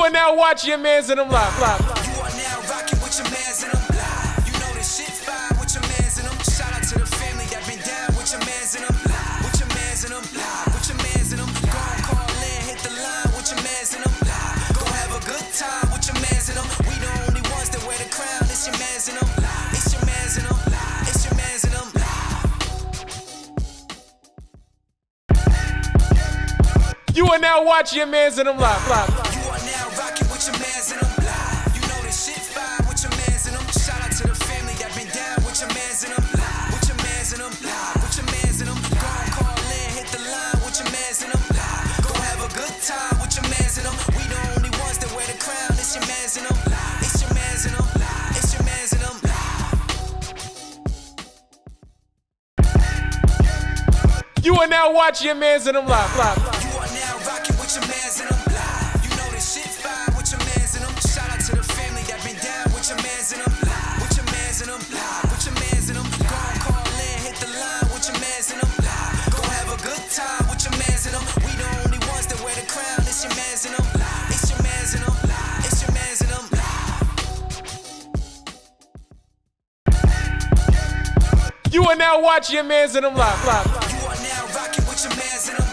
are now watching your mans in them live. You are now rocking with your mans in them. You know this shit fire with your mans in them. Shout out to the family that been down with your mans in them. With your mans in them. With your mans in them. Go and call in, hit the line with your mans in them. Go have a good time with your mans in them. We the only ones that wear the crown. It's your mans in them. It's your mans in them. It's your mans in them. You are now watching your mans in them live. You are now rocking with your mans in them. You know this shit fire with your mans in them. Shout out to the family that been down with your mans in them. With your mans in them. With your mans in them. Go and call in, hit the line with your mans in them. Go have a good time with your mans in them. We the only ones that wear the crown. It's your mans in them. It's your mans in them. It's your mans in them. You are now watching your mans in them live. You are now rocking with your mans in them. You know this shit fire with your mans in them. Shout out to the family that been down with your mans in them. With your mans in them. With your mans in them. Go and call in, hit the line with your mans in them. Go have a good time with your mans in them. We the only ones that wear the crown. It's your mans in them. It's your mans in them. It's your mans in them. You are now watching your mans in them live. You are now rocking with your mans in them.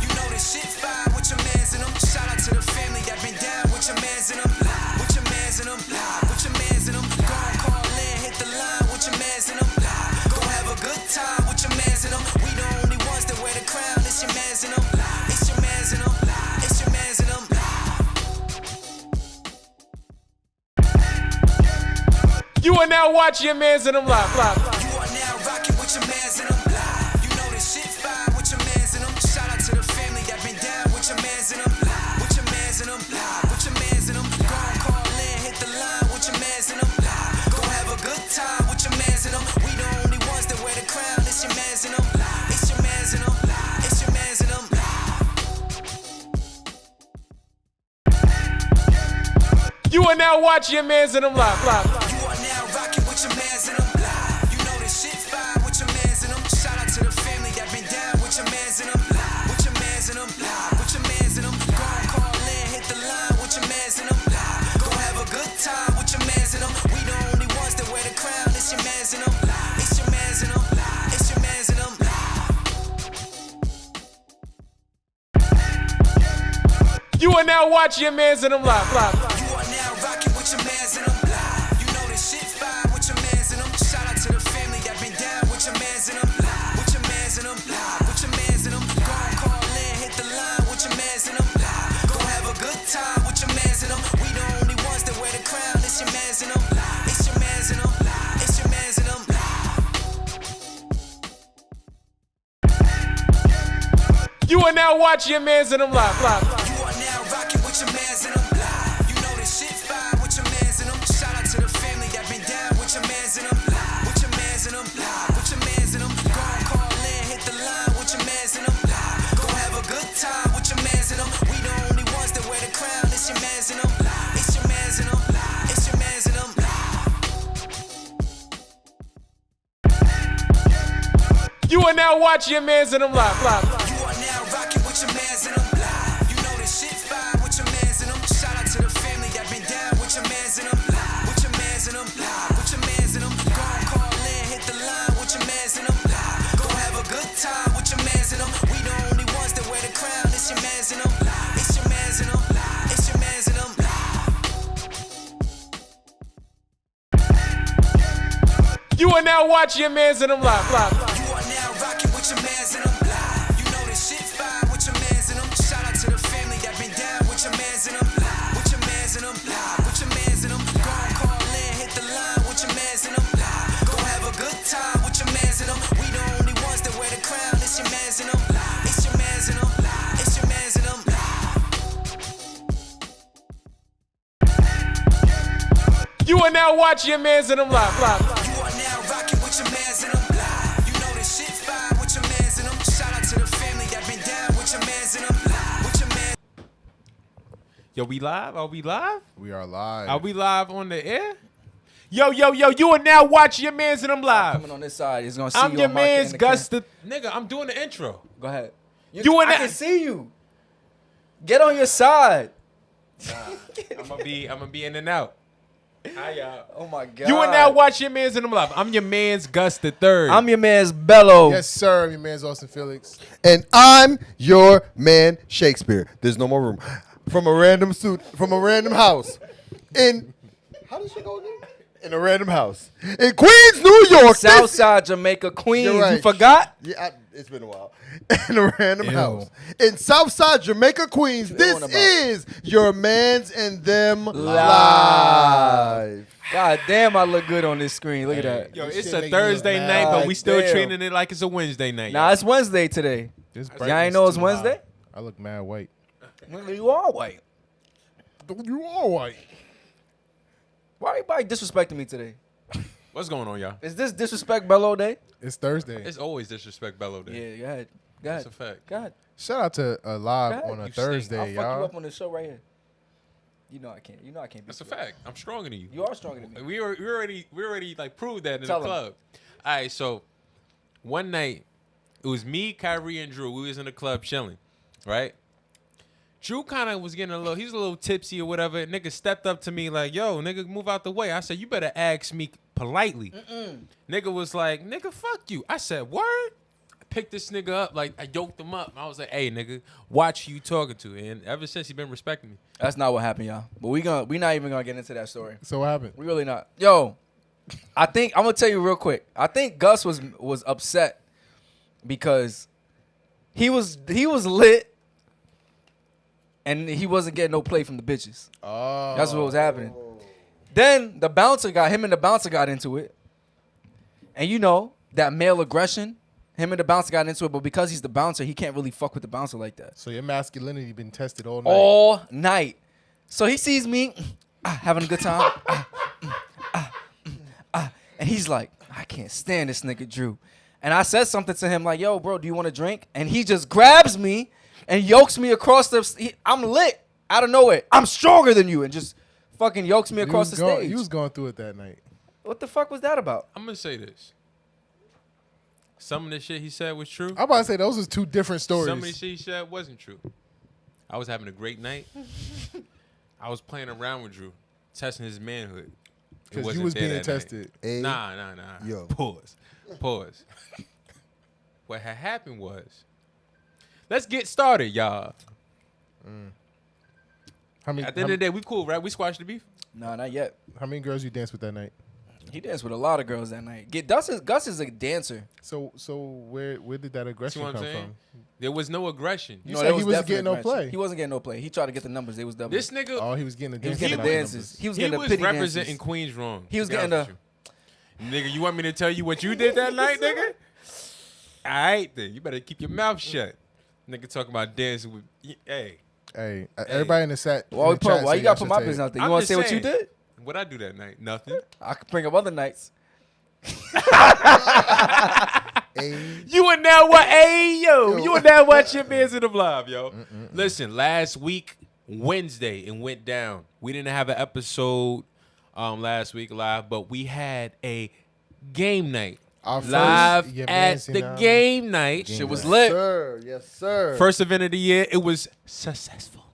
You know this shit fire with your mans in them. Shout out to the family that been down with your mans in them. With your mans in them. With your mans in them. Go and call in, hit the line with your mans in them. Go have a good time with your mans in them. We the only ones that wear the crown. It's your mans in them. It's your mans in them. It's your mans in them. You are now watching your mans in them live. You are now rocking with your mans in them. You know this shit fire with your mans in them. Shout out to the family that been down with your mans in them. With your mans in them. With your mans in them. Go and call in, hit the line with your mans in them. Go have a good time with your mans in them. We the only ones that wear the crown. It's your mans in them. It's your mans in them. It's your mans in them. You are now watching your mans in them live. You are now rocking with your mans in them. You know this shit fire with your mans in them. Shout out to the family that been down with your mans in them. With your mans in them. With your mans in them. Go and call in, hit the line with your mans in them. Go have a good time with your mans in them. We the only ones that wear the crown. It's your mans in them. It's your mans in them. It's your mans in them. You are now watching your mans in them live. You are now rocking with your mans in them. You know this shit fire with your mans in them. Shout out to the family that been down with your mans in them. With your mans in them. With your mans in them. Go and call in, hit the line with your mans in them. Go have a good time with your mans in them. We the only ones that wear the crown. It's your mans in them. It's your mans in them. It's your mans in them. You are now watching your mans in them live. You are now rocking with your mans in them. You know this shit fire with your mans in them. Shout out to the family that been down with your mans in them. With your mans in them. With your mans in them. Go and call in, hit the line with your mans in them. Go have a good time with your mans in them. We the only ones that wear the crown. It's your mans in them. It's your mans in them. It's your mans in them. You are now watching your mans in them live. You are now rocking with your mans in them. You know this shit fire with your mans in them. Shout out to the family that been down with your mans in them. With your mans in them. With your mans in them. Go and call in, hit the line with your mans in them. Go have a good time with your mans in them. We the only ones that wear the crown. It's your mans in them. It's your mans in them. It's your mans in them. You are now watching your mans in them live. You are now rocking with your mans in them. You know this shit fire with your mans in them. Shout out to the family that been down with your mans in them. With your mans in them. With your mans in them. Go and call in, hit the line with your mans in them. Go have a good time with your mans in them. We the only ones that wear the crown. It's your mans in them. It's your mans in them. It's your mans in them. You are now watching your mans in them live. You are now rocking with your mans in them. You know this shit fire with your mans in them. Shout out to the family that been down with your mans in them. With your mans. Yo, we live? Are we live? We are live. Are we live on the air? Yo, you are now watching your mans in them live. Coming on this side, he's gonna see I'm you your on market in man's the Gus the nigga. I'm doing the intro. Go ahead. You and I that- can see you. Get on your side. I'm gonna be in and out. Hi, y'all. Oh my God. You are now watch Your Mans in them live. I'm your man's Gus the Third. I'm your man's Bello. Yes, sir. I'm your man's Austin Felix. And I'm your man, Shakespeare. There's no more room. From a random house. How does she go again? In a random house. In Queens, New York. Southside Jamaica, Queens. You're right. You forgot? Yeah, it's been a while. In a random Ew. house. In Southside Jamaica, Queens. This on about? is your man's and them live. God damn, I look good on this screen. Look at that. Yo, This it's shit a make me look Thursday mad. night, but we still Damn. treating it like it's a Wednesday night. Nah, it's Wednesday today. This Y'all ain't know it's Wednesday? I look mad white. You are white. You are white. Why everybody disrespecting me today? What's going on, y'all? Is this disrespect Bello day? It's Thursday. It's always disrespect Bello Day. Yeah, go ahead. Go ahead. That's a fact. Go ahead. Shout out to Live Go ahead. on a You Thursday, I'll fuck you y'all. up on this show right here. You know I can't. You know I can't beat That's a you up. fact. I'm stronger than you. You are stronger than me. We already like proved that in Tell the 'em. club. All right, so one night it was me, Kyrie, and Drew. We was in the club chilling, right? Drew kind of was getting he's a little tipsy or whatever. Nigga stepped up to me like, yo, nigga, move out the way. I said, you better ask me politely. Nigga was like, nigga, fuck you. I said, word? I picked this nigga up, like, I yoked him up. I was like, hey, nigga, watch who you talking to. And ever since, he been respecting me. That's not what happened, y'all. But we not even gonna get into that story. So what happened? We really not. Yo, I think I'm gonna tell you real quick. I think Gus was upset because he was lit and he wasn't getting no play from the bitches. Oh. That's what was happening. Then the bouncer got into it. And you know, that male aggression, him and the bouncer got into it, but because he's the bouncer, he can't really fuck with the bouncer like that. So your masculinity been tested all night. All night. So he sees me having a good time. And he's like, I can't stand this nigga Drew. And I said something to him like, yo, bro, do you want a drink? And he just grabs me and yokes me across I'm lit out of nowhere. I'm stronger than you. And just fucking yokes me across the stage. You was going through it that night. What the fuck was that about? I'm going to say this. Some of the shit he said was true. I'm about to say those was two different stories. Some of the shit he said wasn't true. I was having a great night. I was playing around with Drew, testing his manhood. It Because wasn't you was there being that tested. Hey, Nah. Yo. Pause. What had happened was, let's get started, y'all. How many, At the end of the day, we cool, right? We squashed the beef. Nah, not yet. how many girls you danced with that night? He danced with a lot of girls that night. Gus is a dancer. So where did that See aggression what I'm come saying? from? There was no aggression. You No, said there he was wasn't definitely getting no aggression. play. He wasn't getting no play. He tried to get the numbers. They was double. This nigga, Oh, he was getting the He was dancing getting the numbers. dances. He was he getting the was pity representing dances. Queens wrong. He was to be getting honest with you. Nigga, you want me to tell you what you did that night, nigga? All right, then. You better keep your mouth shut. Nigga talking about dancing with, hey. Hey, everybody in the set. Why in the chat you said gotta y'all put should my take business it. out there? You I'm want to just say what you saying. did? What'd I do that night? Nothing. I could bring up other nights. Hey, You are now what? Hey, yo. You are now watch Your Mans in the live, yo. Listen, last week, Wednesday, it went down. We didn't have an episode last week live, but we had a game night. Our first Live Yah at Mans, the you know. game night. Shit was yes, lit. sir. Yes, sir. First event of the year. It was successful.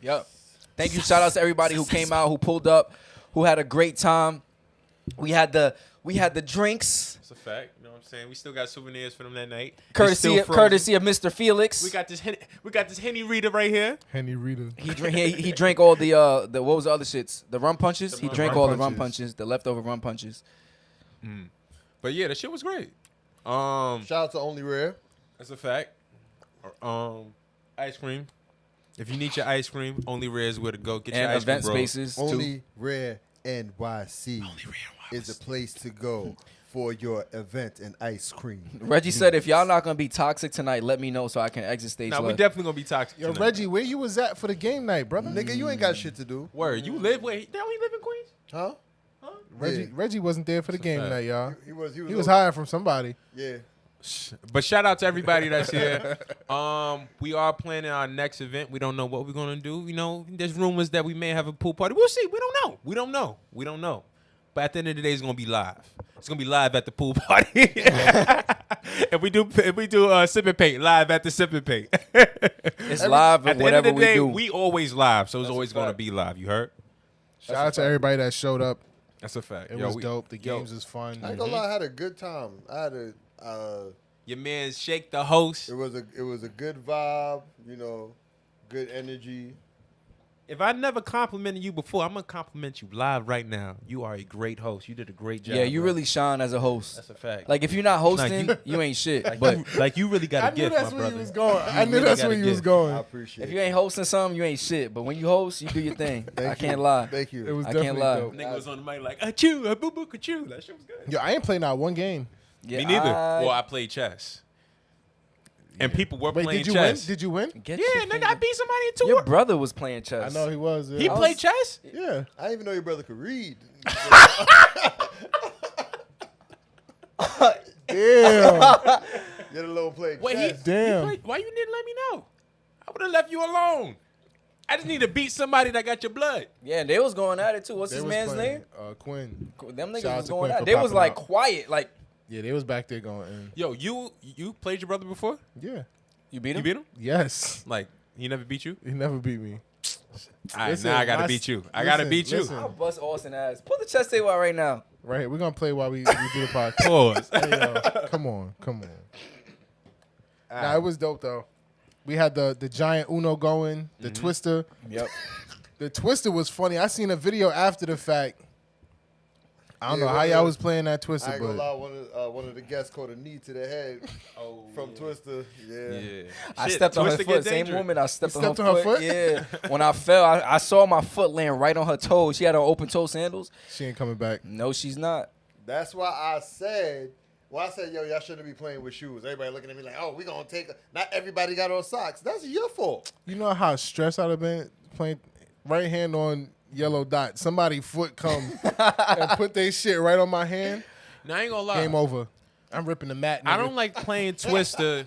Yep. Thank you. Shout out to everybody who came out, who pulled up, who had a great time. We had the drinks, That's a fact. You know what I'm saying? We still got souvenirs for them that night. It's courtesy still frozen. of Mr. Felix. We got this Henny reader right here. Henny Rita. He drank all the what was the other shits? The rum punches. He drank rum all the rum punches. punches, the leftover rum punches. But yeah, that shit was great. Shout out to Only Rare. That's a fact. Ice cream. If you need your ice cream, Only Rare is where to go. Get your And ice event cream, bro. spaces too. Only Rare NYC is a place to go for your event and ice cream. Reggie said, if y'all not gonna be toxic tonight, let me know so I can exit stage Nah, we left. definitely gonna be toxic. Yo, tonight. Reggie, where you was at for the game night, brother? Nigga, you ain't got shit to do. Word, you live where? Now he live in Queens? Huh? Reggie wasn't there for the game fact. night, y'all. He was He was hired from somebody. Yeah. But shout out to everybody that's here. We are planning our next event. We don't know what we're gonna do. You know, there's rumors that we may have a pool party. We'll see. We don't know. But at the end of the day, it's gonna be live. It's gonna be live at the pool party, and If we do Sip and Paint live at the Sip and Paint. It's live At and the whatever end of the day, we do. we always live, so it's That's a always going to fact. be live. You heard? Shout out to everybody that showed up. That's a fact. It Yo, was we- dope. The yo, games was fun. I ain't gonna lie, I had a good time. I had Your man Shake the host. it was a good vibe, good energy. If I never complimented you before, I'm gonna compliment you live right now. You are a great host. You did a great job. Yeah, you bro. really shine as a host. That's a fact. Like if you're not hosting, Like, you ain't shit. Like, But you really got a I knew gift, that's my where brother. you was going. I knew really that's got where a you was gift. going. I appreciate if it. you ain't hosting something, you ain't shit. But when you host, you do your thing. I Thank can't you. lie. Thank you. It was I can't definitely lie. dope. Nigga was on the mic like, achoo, a boo boo achoo. That shit was good. Yo, I ain't played not one game. Yeah, Me neither. Well, I played chess. And people were Wait, playing did you chess. win? Did you win? Get Yeah, your nigga, finger- I beat somebody in 2 Your words. brother was playing chess. I know he was. He Yeah. played chess? Yeah. I didn't even know your brother could read. Damn. Get a little play. Wait, chess. Damn. He played, why you didn't let me know? I would have left you alone. I just need to beat somebody that got your blood. Yeah, they was going at it too. What's They his was man's playing, name? Quinn. Them Shout niggas out was to going Quinn at for it. They was popping like out. quiet. Like Yeah, they was back there going in. Yo, you played your brother before? Yeah. you beat You him. beat him? Yes. Like, he never beat you? He never beat me. All right, Listen, now I got to my- beat you. I got to listen, beat you. listen. I'll bust Austin ass. Pull the chess table out right now. Right here. We're going to play while we do the podcast. Pause. Hey, yo, come on. Nah, it was dope, though. We had the giant Uno going, the Twister. Yep. The Twister was funny. I seen a video after the fact. I don't Yeah, know how one of y'all the- was playing that I Twister, ain't gonna but lie, one of the guests caught a knee to the head from Twister. Yeah. Yeah. I Shit, stepped on her Twister foot. get Same dangerous. woman. I stepped on stepped her on her foot. foot? Yeah. When I fell, I saw my foot laying right on her toes. She had on open toe sandals. she ain't coming back. No, she's not. That's why I said, yo, y'all shouldn't be playing with shoes. Everybody looking at me like, oh, we gonna take. Not everybody got on socks. That's your fault. You know how stressed I'd have been playing right hand on yellow dot. Somebody foot come and put their shit right on my hand. Now, I ain't going to lie. Game over. I'm ripping the mat. Nigga. I don't like playing Twister.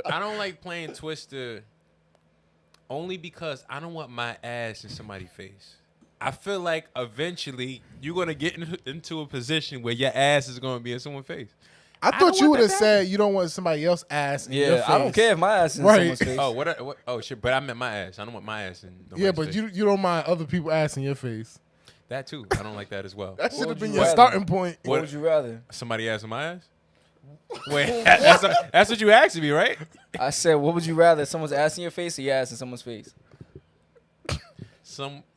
I don't like playing Twister only because I don't want my ass in somebody's face. I feel like eventually you're going to get into a position where your ass is going to be in someone's face. I don't thought you want would have that said you don't want somebody else ass in your Yeah, face. I don't care if my ass is in Right. someone's face. Oh, what? Oh, shit. But I meant my ass. I don't want my ass in nobody's Yeah, but face. you don't mind other people ass in your face. That too. I don't like that as well. That should have would been you your rather? starting point. What would you rather? Somebody ass in my ass? Wait, that's what you asked me, right? I said, what would you rather? Someone's ass in your face or your ass in someone's face?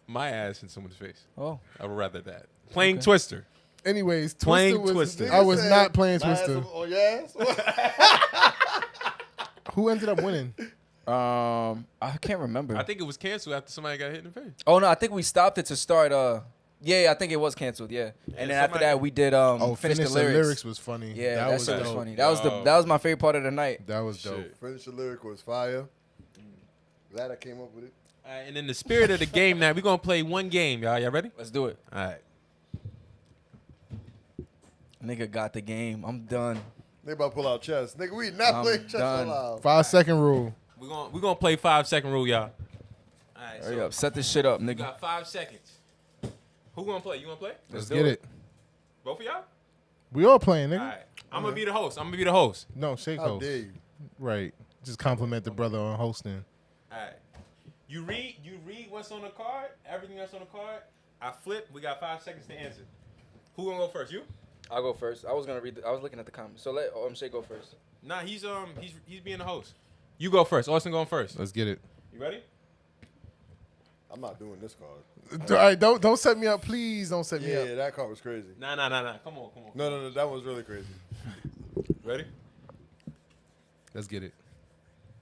My ass in someone's face. Oh. I would rather that. Playing Twister. Anyways, Playing Twister was. Twister. I was Nigga not said, playing "My ass Twister. on your ass?" Who ended up winning? I can't remember. I think it was canceled after somebody got hit in the face. Oh no, I think we stopped it to start. Yeah, I think it was canceled. Yeah, and then after somebody- that we did finish the lyrics. was funny. Yeah, that shit was dope. funny. That was my favorite part of the night. That was dope. Shit. Finish the lyric was fire. Glad I came up with it. All right, and in the spirit of the game now, we're going to play one game, y'all. Y'all ready? Let's do it. All right. Nigga got the game. I'm done. They about to pull out chess. Nigga, we not I'm playing chess done. allowed. 5-second rule. We're gonna play 5-second rule, y'all. All right, Hurry so up. Set this shit up, we nigga. got 5 seconds. Who going to play? You want to play? Let's do get it. it. Both of y'all? We all playing, nigga. All right. I'm going to be the host. No, shake How host. dare you? Right. Just compliment the brother on hosting. All right. You read what's on the card, everything that's on the card. I flip. We got 5 seconds to answer. Who going to go first? You? I'll go first. I was gonna read. I was looking at the comments. So let Shay go first. Nah, he's being the host. You go first. Austin going first. Let's get it. You ready? I'm not doing this card. All right, don't set me up, please. Don't set me Yeah, up. that card was crazy. Nah. Come on. No, that was really crazy. Ready? Let's get it.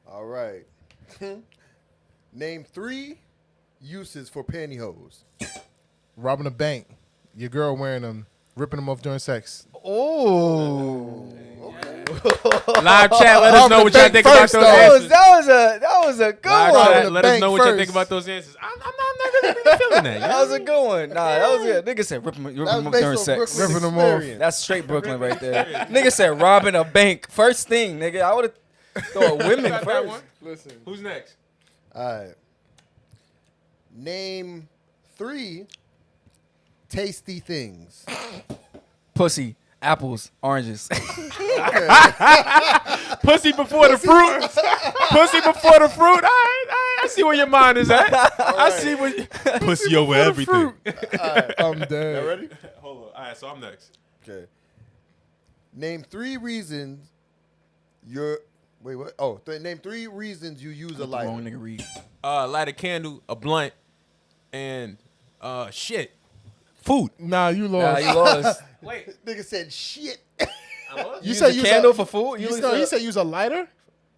All right. Name 3 uses for pantyhose. Robbing a bank. Your girl wearing them, ripping them off during sex. Oh, Live chat. Let us know what y'all think about those answers. that was a good Live one. chat. the Let us bank know what y'all first. think about those answers. I'm not really feeling that. That was a good one. Nah, that was good. Nigga said rip 'em That was up based during on sex. Brooklyn Ripping 'em off. experience. That's straight Brooklyn right there. Nigga said robbing a bank. First thing, nigga. I would have thought women Got that one? first. Listen. Who's next? All right. Name 3 tasty things. Pussy. Apples, oranges. Pussy before the fruit. Pussy before the fruit. I see where your mind is at. I see where pussy over everything. I'm dead. Y'all ready? Hold on. All right, so I'm next. Okay. Name 3 reasons you're. Wait, what? Oh, name 3 reasons you use a lighter. Wrong nigga read. Light a candle, a blunt, and shit. Food. Nah, you Nah, lost. you lost. Wait. Nigga said shit. You Use said a use candle for food? You said use a lighter?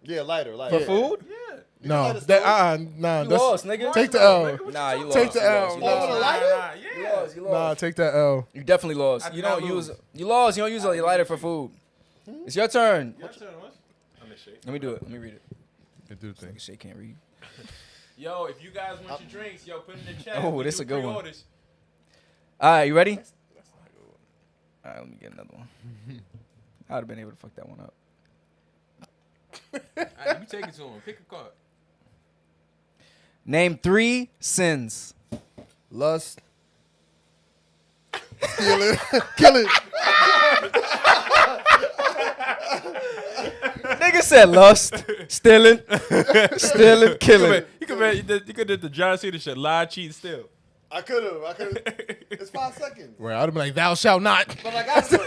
Yeah, lighter. For food? Yeah. No, light a that stove? nah. You that's lost, nigga. take the L. Nah, you lost. Take the You L. lost, you Nah, lost. with a lighter? You Yeah. lost. You Nah, lost. take that L. You definitely lost. I You did don't not use. lose. You lost. You don't use a lighter for food. It's your turn. Your turn, what? I'm in shape. Let me do it. Let me read it. Do the thing. Nigga Shay can't read. Yo, if you guys want your drinks, yo, put in the chat. Oh, We this do a good one. pre-orders. All right, you ready? All right, let me get another one. I'd have been able to fuck that one up. All right, you take it to him. Pick a card. Name 3 sins. Lust. Stealing. Killing. Nigga said lust, stealing, killing. You could do the John Cena shit. Lie, cheat, steal. I could have. It's 5 seconds. Where I'd have been like, thou shalt not. But I got it.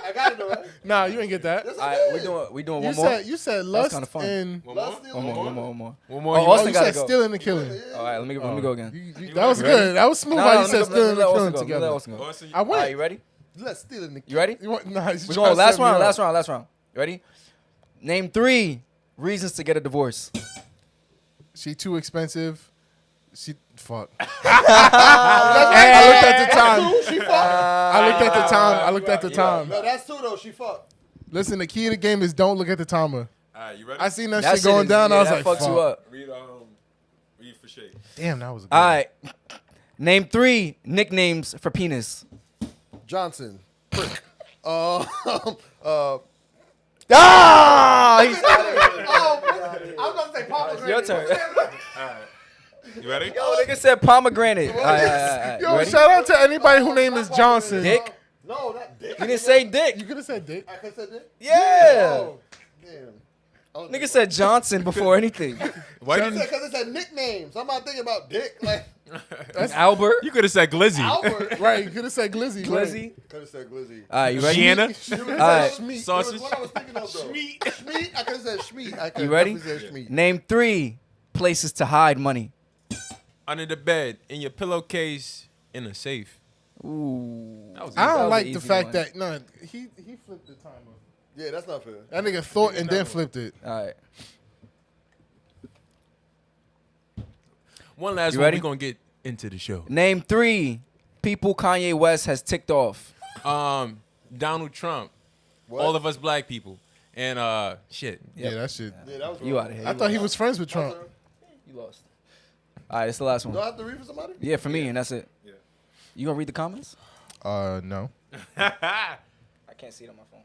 I got it, though, right? Nah, you ain't get that. Yes, All I right, did. we doing You one more. said lust kinda fun. and One Lust, more? stealing, One more. One Oh, more. Austin you gotta said go. stealing and killing. All right, let me go again. That was You ready? good. That was smooth No, how no, you said let stealing and Austin killing go. Let together. Austin go. Austin, I All right, went. you ready? Let's steal in the You ready? You want, nah, We're going last round. You ready? Name 3 reasons to get a divorce. She too expensive. She fuck. I I looked at the time. She fucked. I looked at the time. No, that's 2, though. She fucked. Listen, the key to the game is don't look at the timer. All right, you ready? I seen that, That shit going is- down. yeah, I was that like, fucks fuck. you up. Read for shade. Damn, that was a good. All right. Name 3 nicknames for penis. Johnson. Prick. Ah! He's I'm going to say Papa. your turn. You ready? Yo, nigga said pomegranate. All right. Yo, You ready? shout out to anybody whose name is Johnson. Dick? No, not Dick. You didn't say dick. You could have said Dick. I could have said Dick? Yeah. Oh, damn. Nigga said Johnson before anything. Why didn't Because it said nicknames. I'm not thinking about Dick. Like, Albert. you could have said Glizzy? Albert. Right, you could have said Glizzy. Glizzy. Could have said Glizzy. All right, you ready? Sienna? All right. Schmeat. Sausage. It was what I was thinking of, though. Schmeat. Schmeat. I could have said Schmeat. I could You ready? definitely said Schmeat. Name 3 places to hide money. Under the bed, in your pillowcase, in a safe. Ooh. That was I That was don't an like the easy fact one. that no, he flipped the timer. Yeah, that's not fair. That nigga thought and then flipped it. All right. One last You one. ready? We're going to get into the show. Name 3 people Kanye West has ticked off. Donald Trump. What? All of us black people. And shit. Yeah, that shit. Yeah, that was You wrong. out of here. I thought he was friends with Trump. You lost. All right, it's the last Do I one. have to read for somebody? Yeah, for me, and that's it. Yeah. You gonna read the comments? No. I can't see it on my phone.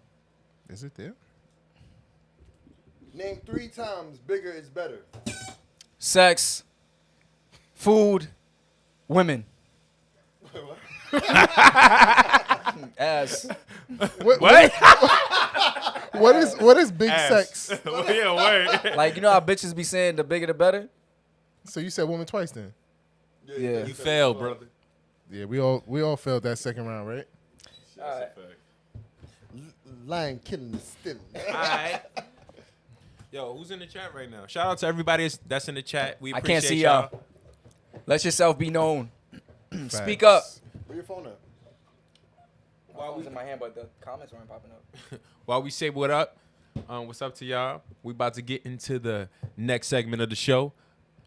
Is it there? Name 3 times bigger is better. Sex, food, women. Ass. What? What is big sex? Yeah, word. Like, you know how bitches be saying the bigger the better? So you said woman twice then? Yeah. You failed, brother. Yeah, we all failed that second round, right? All right. Lying, killing, and stealing. All right. Yo, who's in the chat right now? Shout out to everybody that's in the chat. We I appreciate can't see y'all. Let yourself be known. Speak up. Where your phone at? My phone was in my hand, but the comments weren't popping up. While we say what up, what's up to y'all? We about to get into the next segment of the show.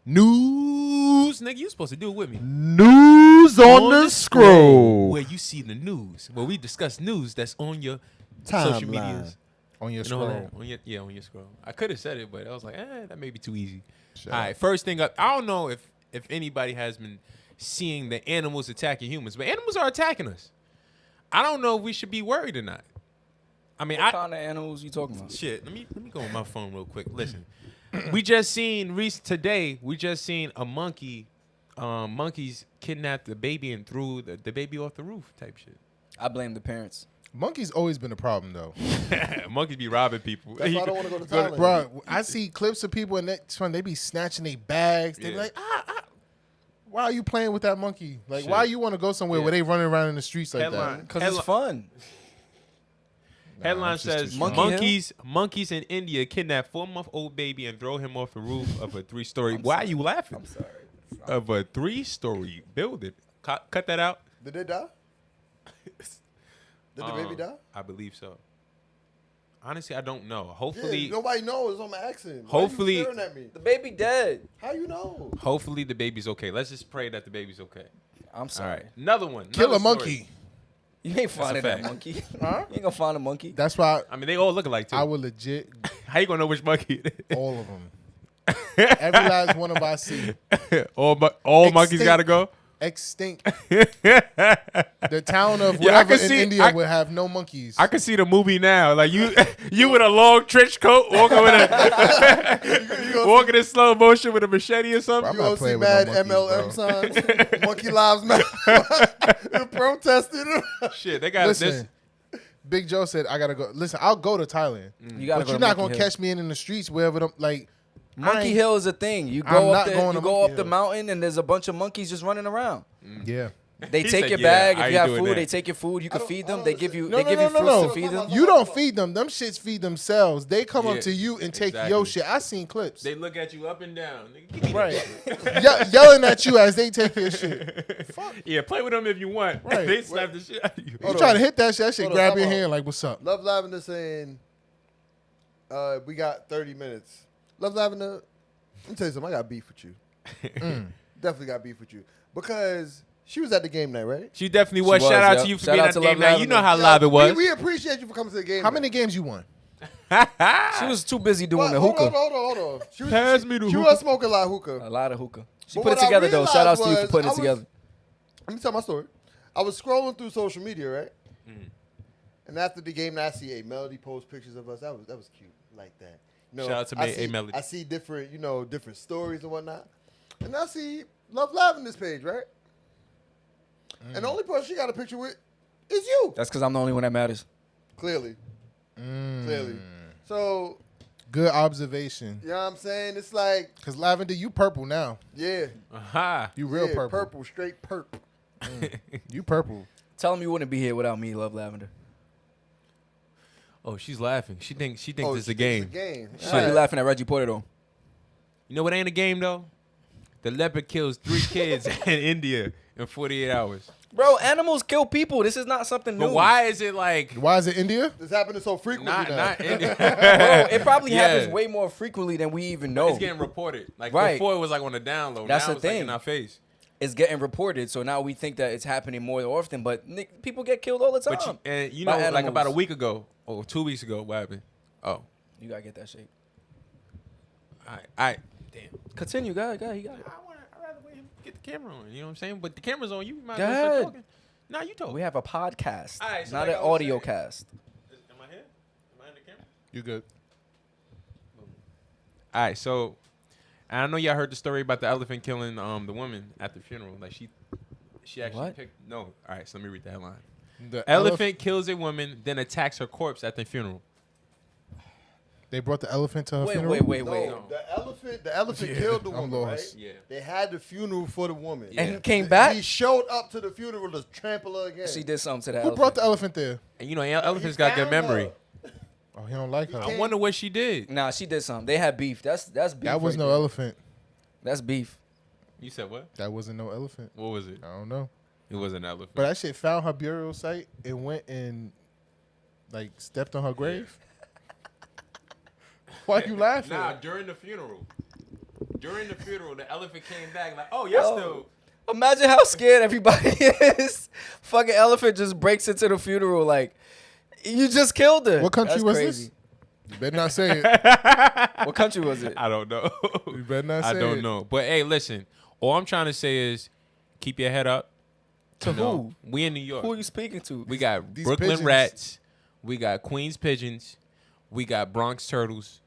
News. Nigga, you supposed to do it with me. News on the scroll. Where you see the news. Where we discuss news that's on your Timeline. social medias. On your You know scroll. that? On your scroll. I could have said it, but I was like, that may be too easy. Shut All up. right, first thing up. I don't know if anybody has been seeing the animals attacking humans, but animals are attacking us. I don't know if we should be worried or not. I mean, What kind of animals you talking about? shit. Let me go on my phone real quick. Listen, we just seen today. We just seen a monkey. Monkeys kidnapped the baby and threw the baby off the roof. Type shit. I blame the parents. Monkeys always been a problem though. Monkeys be robbing people. That's why I don't want to go to Thailand. Bro, I see clips of people and they be snatching their bags. They be Yeah. like, why are you playing with that monkey? Like, Shit. why you want to go somewhere where they running around in the streets like Headline. that? Because it's fun. Headline I'm just says too monkeys in India kidnap 4-month-old baby and throw him off the roof of a 3-story. Why are you laughing? I'm sorry. Of a 3-story building. Cut that out. Did they die? Did the baby die? I believe so. Honestly, I don't know. Yeah, Hopefully, nobody knows. I'm asking. Hopefully- Why you staring at me? The baby dead. How you know? hopefully the baby's okay. Let's just pray that the baby's okay. I'm All sorry. right, another one. Kill another a story. monkey. You ain't finding that fact. monkey. Huh? You ain't gonna find a monkey. That's why I mean, they all look alike too. I would legit How you gonna know which monkey? all of them. Every last one of I see. all monkeys Extinct. gotta go. Extinct. The town of Yeah, I whatever can in see- India I- would have no monkeys. I can see the movie now. Like you with a long trench coat, walking walking in slow motion with a machete or something. I'm You not gonna see playing with mad no MLM monkeys, signs? Monkey Lives Matter. They're protesting. Shit, they got Listen, Big Joe said I gotta go. Listen, I'll go to Thailand, You gotta but go you're to not Monkey gonna Hill. catch me in the streets wherever them like. I Monkey ain't- Hill is a thing. You I'm go not up there, going you to go Monkey up the Hill. mountain, and there's a bunch of monkeys just running around. Yeah. They He take said, your yeah, bag. how If you you have doing food, that? they take your food. You can feed them. don't They give you No, they no, give no, you fruits no, to no. feed them. You don't feed them. Them shits feed themselves. They come Yeah, up to you and take exactly. your shit. I seen clips. They look at you up and down. Nigga, give me that Right. Yelling at you as they take your shit. shit. Yeah, play with them if you want. Right. They slap the shit out of you. You Hold try on. to hit that shit, that shit Hold on, grab time your out. hand like, what's up? Love Lavender saying, we got 30 minutes. Love Lavender, let me tell you something. I got beef with you. Definitely got beef with you. Because she was at the game night, right? She definitely was. She Shout was, out yep. to you for Shout being out at to the game Love night. You know how Lavender. live it was. We appreciate you for coming to the game How night. many games you won? She was too busy doing the Hold hookah. on, hold on. She was, Pass me the she hookah. was smoking a lot of hookah. A lot of hookah. She But put it what I together though. Shout outs to you for realized putting it was together. Let me tell my story. I was scrolling through social media, right? And after the game, I see Melody post pictures of us. That was cute, like that. You know, Shout out to I A see- Melody. I see different, different stories and whatnot. And I see Love Lavender's page, right? And the only person she got a picture with is you, That's because I'm the only one that matters. clearly. Clearly. So, Good observation. you know what I'm saying? It's like, Because Lavender, you purple now. yeah. Aha. You real yeah, purple. straight purple. You purple. Tell him you wouldn't be here without me, Love Lavender. Oh, she's laughing. She thinks Oh, it's she a thinks game. It's a game. She might be laughing at Reggie Porter though. You know what ain't a game though? The leopard kills 3 kids in India in 48 hours. Bro, animals kill people. This is not something new. But why is it like Why is it India? This happening so frequently not now. India? Bro, it probably Yeah. happens way more frequently than we even know. It's getting reported. Like Right. before, it was like on the download. That's now the it's like thing. in our face. It's getting reported, so now we think that it's happening more often. But people get killed all the time. But you By know, like about a animals. week ago or 2 weeks ago, what happened? Oh, You gotta get that shape. all right. Damn. Continue, guy. He got it. I'd rather wait him get the camera on. You know what I'm saying? But the camera's on you. You might Go as well start ahead. talking. Nah, you talk. We have a podcast, All right, so not like an I was audio saying- cast. Am I here? Am I in the camera? You good. All right, so and I know y'all heard the story about the elephant killing the woman at the funeral. Like she actually What? picked. No, all right. So let me read the headline. The Elephant kills a woman, then attacks her corpse at the funeral. They brought the elephant to her Wait, funeral. wait. No, the elephant killed the I'm woman, lost. right? Yeah. They had the funeral for the woman. Yeah. And came back. He showed up to the funeral to trample her again. She did something to that. Who elephant. brought the elephant there? And you know, elephants got good found her. memory. Oh, he don't like her. I wonder what she did. Nah, she did something. They had beef. That's beef. That was right no there. elephant. That's beef. You said what? That wasn't no elephant. What was it? I don't know. It was an elephant. But that shit found her burial site and went and like stepped on her grave. Why you laughing? Nah, during the funeral. During the funeral, the elephant came back like, oh, y'all Yo. still. Imagine how scared everybody is. Fucking elephant just breaks into the funeral like, you just killed her. What country That's was crazy. this? You better not say it. What country was it? I don't know. You better not say I don't it. know. But hey, listen. All I'm trying to say is keep your head up. To You know, who? We in New York. Who are you speaking to? We got these Brooklyn pigeons. rats. We got Queens pigeons. We got Bronx turtles.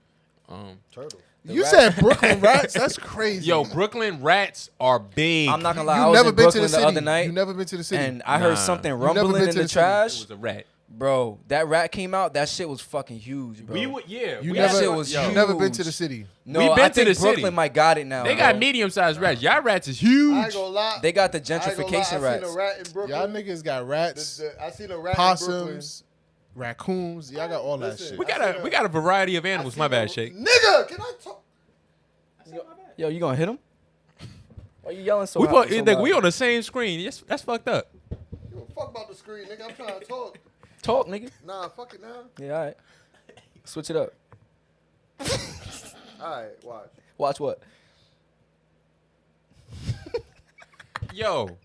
Turtle. You rat- said Brooklyn rats? That's crazy. Yo, Brooklyn rats are big. I'm not gonna lie. You I was never in been to Brooklyn the the city. other night, You never been to the city. and I Nah. heard something You never rumbling been in to the the city. It trash. was a rat. Bro, that rat came out. That shit was fucking huge, bro. You That never, shit was you huge. never been to the city. No, We been I to think the Brooklyn city. might got it now. They got bro. medium-sized rats. Y'all rats is I ain't huge. gonna lie. They got the I ain't gonna lie, gentrification I rats. seen a rat in Brooklyn. Y'all niggas got rats, I seen a rat in Brooklyn. possums, raccoons. Y'all got all that Listen, shit. We got a variety of animals. My bad, Shake. Nigga, can I talk? Yo, you gonna hit him? Why you yelling so We loud? we on the same screen. Yes, that's fucked up. Yo, fuck about the screen, nigga. I'm trying to talk. Talk, nigga. Nah, fuck it now. Yeah, all right. Switch it up. All right, watch. Watch what? Yo,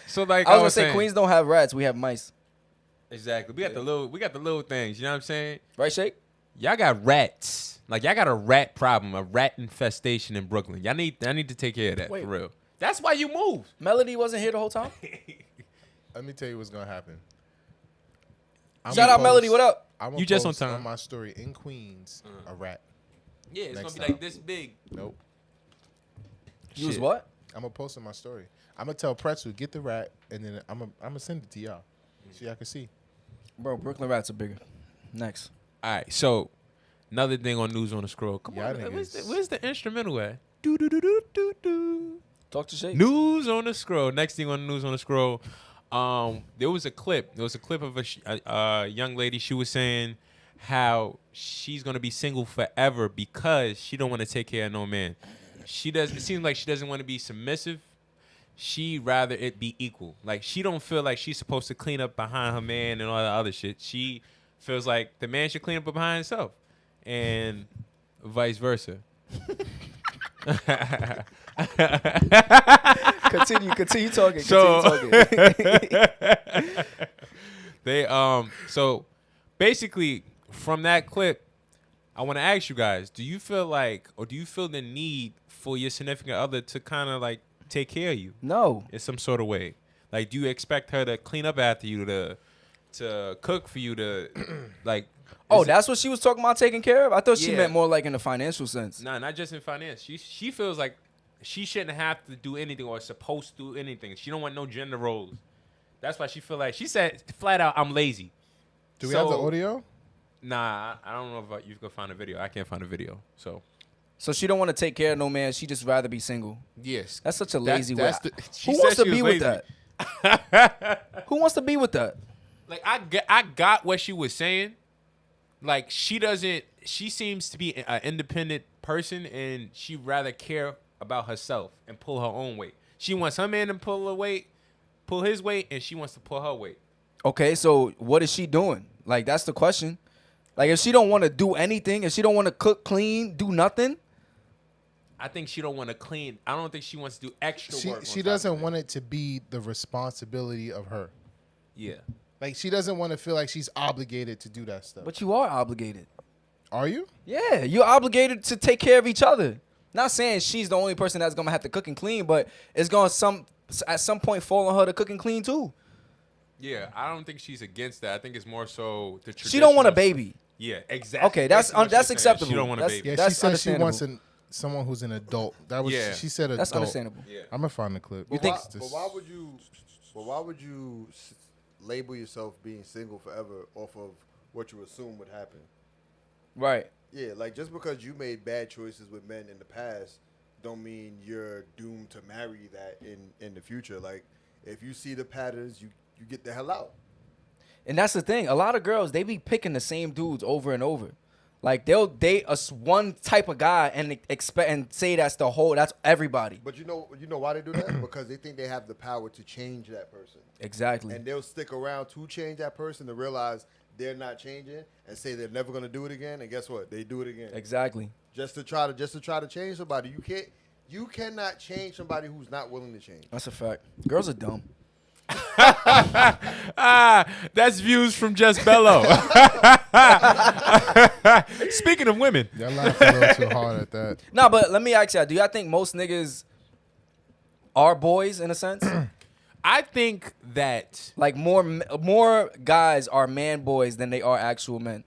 so like I was gonna say saying, Queens don't have rats. We have mice. Exactly. We got the little things. You know what I'm saying? Right, Shake? Y'all got rats. Like y'all got a rat problem, a rat infestation in Brooklyn. I need to take care of that Wait. for real. That's why you moved. Melody wasn't here the whole time? Let me tell you what's gonna happen. Shout out Melody, what up? You just on time. On my story in Queens, a rat. Yeah, it's Next gonna be time. like this big. Nope. You was Shit. what? I'm gonna post in my story. I'm gonna tell Pretzel get the rat, and then I'm gonna send it to y'all so y'all can see. Bro, Brooklyn rats are bigger. Next. All right, so another thing on News on the Scroll. Come Y'all on, niggas. where's the instrumental at? Do do do do do do. Talk to Shake. News on the Scroll. Next thing on the News on the Scroll, there was a clip. There was a clip of a young lady. She was saying how she's gonna be single forever because she don't want to take care of no man. She does. It seems like she doesn't want to be submissive. She rather it be equal. Like she don't feel like she's supposed to clean up behind her man and all that other shit. She feels like the man should clean up behind himself, and vice versa. Continue talking. So- Continue talking. They so basically from that clip, I want to ask you guys: do you feel like, or do you feel the need for your significant other to kind of like take care of you No. in some sort of way? Like, do you expect her to clean up after you, to cook for you, to like? Oh, that's what she was talking about taking care of? I thought she Yeah. meant more like in the financial sense. Nah, not just in finance. She feels like she shouldn't have to do anything or supposed to do anything. She don't want no gender roles. That's why she feel like she said flat out, "I'm lazy." Do we have the So- audio? Nah, I don't know if you can find a video. I can't find a video. So So she don't want to take care of no man. She just rather be single. yes, That's such a lazy way. she Who said wants to she be was with lazy. that? Who wants to be with that? Like I got what she was saying. Like she doesn't. She seems to be an independent person, and she rather care about herself and pull her own weight. She wants her man to pull his weight, and she wants to pull her weight. Okay, so what is she doing? Like, that's the question. Like, if she don't want to do anything, if she don't want to cook, clean, do nothing, I think she don't want to clean. I don't think she wants to do extra work. She doesn't want it to be the responsibility of her. Yeah. Like she doesn't want to feel like she's obligated to do that stuff. but you are obligated. Are you? Yeah, you're obligated to take care of each other. Not saying she's the only person that's gonna have to cook and clean, but it's gonna at some point fall on her to cook and clean too. Yeah, I don't think she's against that. I think it's more so the tradition. She don't want a of- baby. Yeah, exactly. Okay, that's Basically what she was saying. acceptable. She don't want a That's- baby. Yeah, That's she said she understandable. wants someone who's an adult. That was Yeah. she said adult. That's understandable. Yeah. I'm gonna find the clip. You think- But why would you? But why would you label yourself being single forever off of what you assume would happen? Right. Yeah, like just because you made bad choices with men in the past, don't mean you're doomed to marry that in the future. Like if you see the patterns, you get the hell out. And that's the thing. A lot of girls, they be picking the same dudes over and over. Like they'll date one type of guy and expect and say that's everybody. But you know why they do that? Because they think they have the power to change that person. Exactly. And they'll stick around to change that person to realize they're not changing and say they're never gonna do it again. And guess what? They do it again. Exactly. Just to try to change somebody. You cannot change somebody who's not willing to change. That's a fact. Girls are dumb. That's views from Just Bello. Speaking of women, Y'all laugh a little too hard at that. Nah, but let me ask y'all, do y'all think most niggas are boys in a sense? I think that Like more guys are man boys than they are actual men.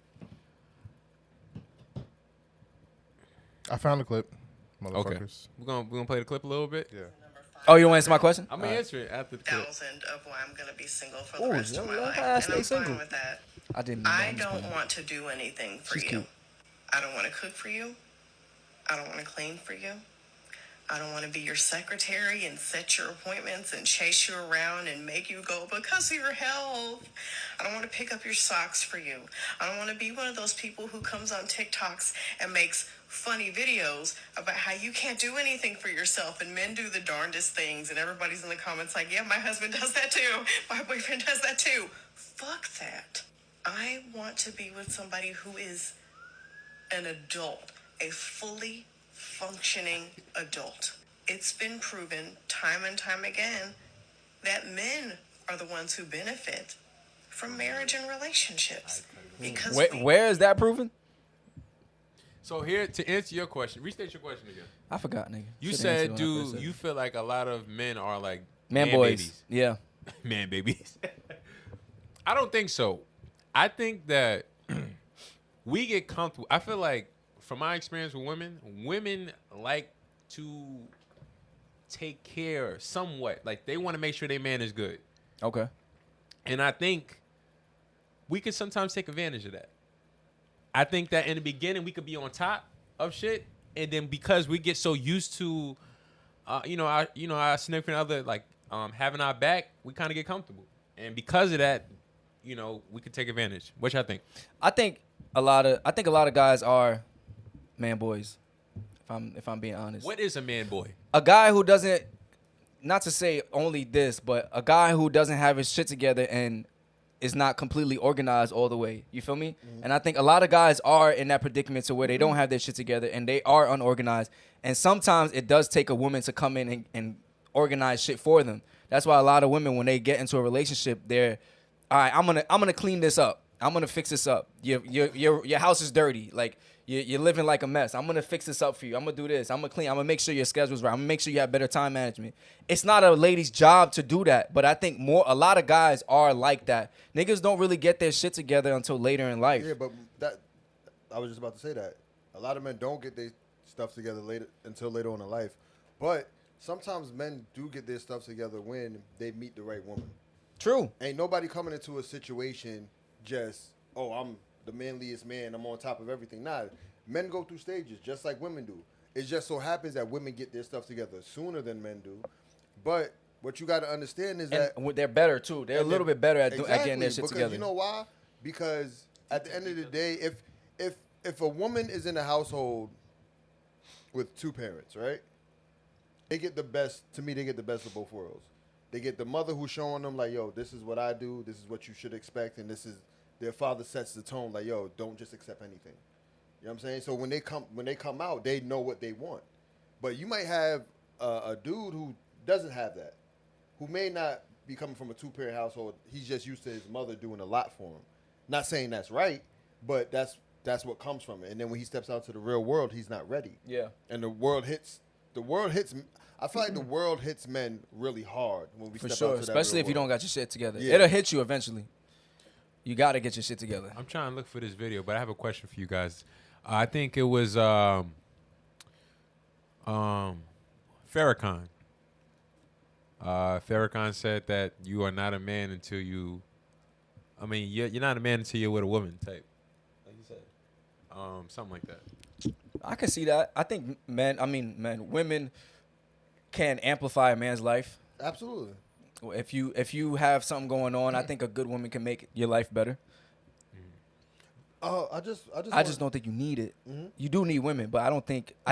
I found the clip, okay, motherfuckers. we're gonna play the clip a little bit. Yeah. Oh, you want to answer my question? I'm gonna answer it after the clip. 1,000 of why I'm gonna be single for Ooh, the rest of my let life, her and stay I'm single. fine with that. I didn't. I don't want to do anything for She's you. cute. I don't want to cook for you. I don't want to clean for you. I don't want to be your secretary and set your appointments and chase you around and make you go because of your health. I don't want to pick up your socks for you. I don't want to be one of those people who comes on TikToks and makes funny videos about how you can't do anything for yourself and men do the darndest things and everybody's in the comments like, yeah, my husband does that too. My boyfriend does that too. Fuck that. I want to be with somebody who is an adult, a fully functioning adult. It's been proven time and time again that men are the ones who benefit from marriage and relationships. Because Where is that proven? So here to answer your question, restate your question again. I forgot, nigga. You Should've said, answered when I first do said you it. feel like a lot of men are like man boys? babies? Yeah. Man babies. I don't think so. I think that we get comfortable. I feel like from my experience with women, women like to take care somewhat. Like they want to make sure their man is good. Okay. And I think we could sometimes take advantage of that. I think that in the beginning we could be on top of shit, and then because we get so used to, our significant other like having our back, we kind of get comfortable, and because of that, we could take advantage. What y'all think? I think a lot of guys are man boys. If I'm being honest. What is a man boy? A guy who doesn't, not to say only this, but a guy who doesn't have his shit together and is not completely organized all the way. You feel me? And I think a lot of guys are in that predicament to where they don't have their shit together and they are unorganized. And sometimes it does take a woman to come in and organize shit for them. That's why a lot of women, when they get into a relationship, they're, all right, I'm gonna clean this up. I'm gonna fix this up. Your house is dirty. Like you're living like a mess. I'm gonna fix this up for you. I'm gonna do this. I'm gonna clean. I'm gonna make sure your schedule's right. I'm gonna make sure you have better time management. It's not a lady's job to do that, but I think a lot of guys are like that. Niggas don't really get their shit together until later in life. Yeah, but I was just about to say that. A lot of men don't get their stuff together until later on in life. But sometimes men do get their stuff together when they meet the right woman. True. Ain't nobody coming into a situation just, oh, I'm the manliest man, I'm on top of everything. Nah, men go through stages just like women do. It just so happens that women get their stuff together sooner than men do. But what you got to understand is that they're better too. They're a little bit better at getting their shit because together. You know why? Because at the end of the day, if a woman is in a household with two parents, right? They get the best. To me, they get the best of both worlds. They get the mother who's showing them like, yo, this is what I do. This is what you should expect, and this is their father sets the tone like, yo, don't just accept anything. You know what I'm saying? So when they come out, they know what they want. But you might have a dude who doesn't have that, who may not be coming from a two-parent household. He's just used to his mother doing a lot for him. Not saying that's right, but that's what comes from it. And then when he steps out to the real world, he's not ready. Yeah. And the world hits. I feel like the world hits men really hard when we For step sure, out to that especially real if you don't world. got your shit together. Yeah. It'll hit you eventually. You got to get your shit together. I'm trying to look for this video, but I have a question for you guys. I think it was Farrakhan. Farrakhan said that you are not a man until you. I mean, you're not a man until you're with a woman. Type, like you said, something like that. I can see that. I think women can amplify a man's life. Absolutely. If you have something going on, I think a good woman can make your life better. I just don't think you need it. You do need women, but I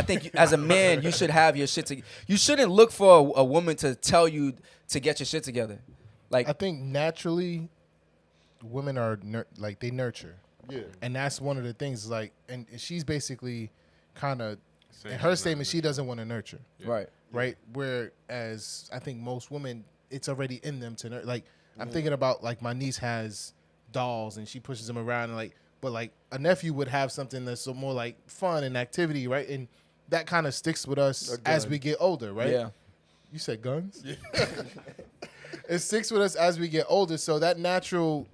think as a man, you should have your shit together. You shouldn't look for a woman to tell you to get your shit together. Like I think naturally, women are they nurture. Yeah. And that's one of the things. Like, and she's basically kind of in Saying her she's not statement, she nurture. doesn't want to nurture. right. Right. Whereas I think most women, it's already in them to nurture. Like I'm thinking about like my niece has dolls and she pushes them around and but like a nephew would have something that's more like fun and activity, right? And that kind of sticks with us as we get older, right? Yeah. You said guns? Yeah. It sticks with us as we get older. So that natural,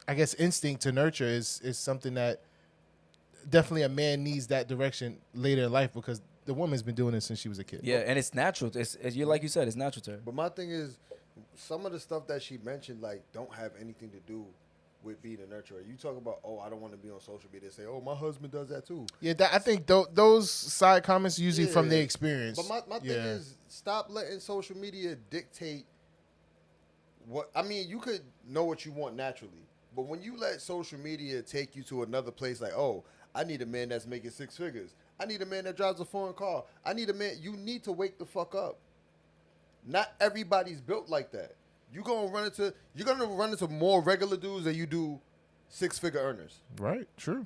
I guess instinct to nurture is something that definitely a man needs that direction later in life because the woman's been doing it since she was a kid. Yeah, and it's natural. It's you like you said, it's natural to her. But my thing is, some of the stuff that she mentioned, like, don't have anything to do with being a nurturer. You talk about, oh, I don't want to be on social media. Say, oh, my husband does that too. Yeah, I think those side comments usually from their experience. But my thing is, stop letting social media dictate what. I mean, you could know what you want naturally, but when you let social media take you to another place, like, oh, I need a man that's making 6 figures. I need a man that drives a foreign car. I need a man. You need to wake the fuck up. Not everybody's built like that. You're gonna run into more regular dudes than you do 6-figure earners. Right, true.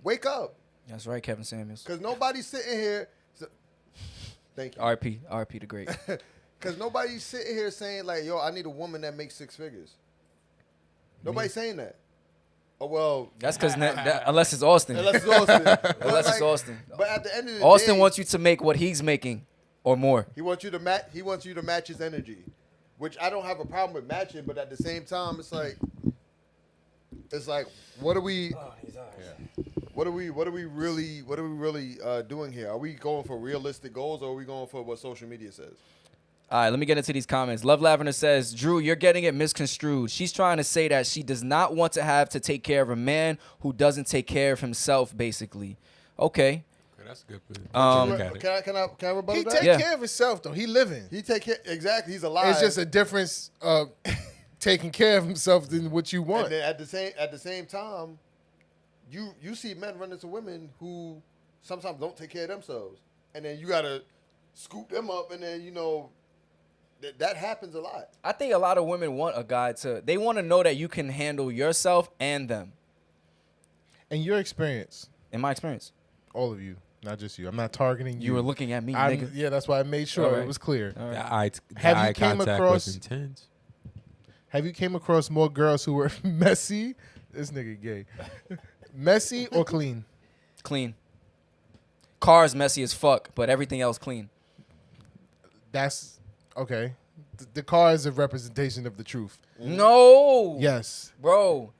Wake up. That's right, Kevin Samuels. Because nobody's sitting here. Thank you. RP the great. Because nobody's sitting here saying, like, yo, I need a woman that makes 6 figures. Nobody's saying that. Oh, well. That's because unless it's Austin. Unless it's Austin. Unless it's Austin. But at the end of the day. Austin wants you to make what he's making or more. He wants you to match his energy. Which I don't have a problem with matching, but at the same time, it's like, what are we? What are we really doing here? Are we going for realistic goals, or are we going for what social media says? All right, let me get into these comments. Love Lavender says, Drew, you're getting it misconstrued. She's trying to say that she does not want to have to take care of a man who doesn't take care of himself, basically. Okay. That's good. Can I rebuttal He that? take Yeah. care of himself though. He living. He take care. Exactly. He's alive. It's just a difference of taking care of himself than what you want. And then at the same time, you see men run into women who sometimes don't take care of themselves, and then you gotta scoop them up, and then that happens a lot. I think a lot of women want a guy they want to know that you can handle yourself and them. In your experience, In my experience. all of you, not just you. I'm not targeting you. You were looking at me, nigga. Yeah, that's why I made sure All right. it was clear. All right. The eye came contact across- was intense. Have you came across more girls who were messy? This nigga gay. Messy or clean? Clean. Car's messy as fuck, but everything else clean. That's okay. The car is a representation of the truth. No. Yes. Bro,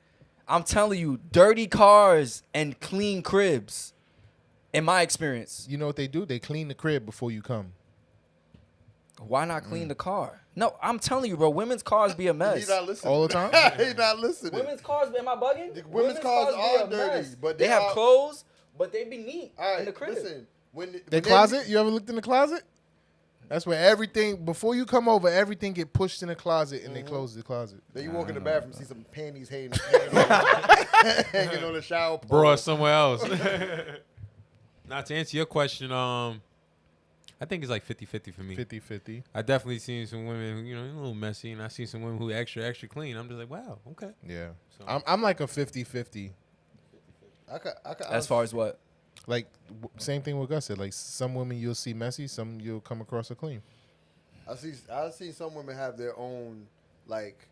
I'm telling you, dirty cars and clean cribs, in my experience. You know what they do? They clean the crib before you come. Why not clean the car? No, I'm telling you, bro, women's cars be a mess. He's not listening. All the time? He's not listening. Women's cars, am I bugging? Women's cars be are a dirty, mess. but they they have are- clothes, but they be neat All right, in the crib. listen. The closet? You ever looked in the closet? That's where everything, before you come over, everything get pushed in the closet and they close the closet. Then you walk in the bathroom, see some panties hanging on the shower pole. Bro, somewhere else. Now, to answer your question, I think it's like 50-50 for me. 50-50. I definitely seen some women who, a little messy, and I see some women who extra clean. I'm just like, wow, okay. Yeah. So- I'm like a 50-50. As far as what? Like, same thing with Gus said. Like, some women you'll see messy, some you'll come across are clean. I see some women have their own like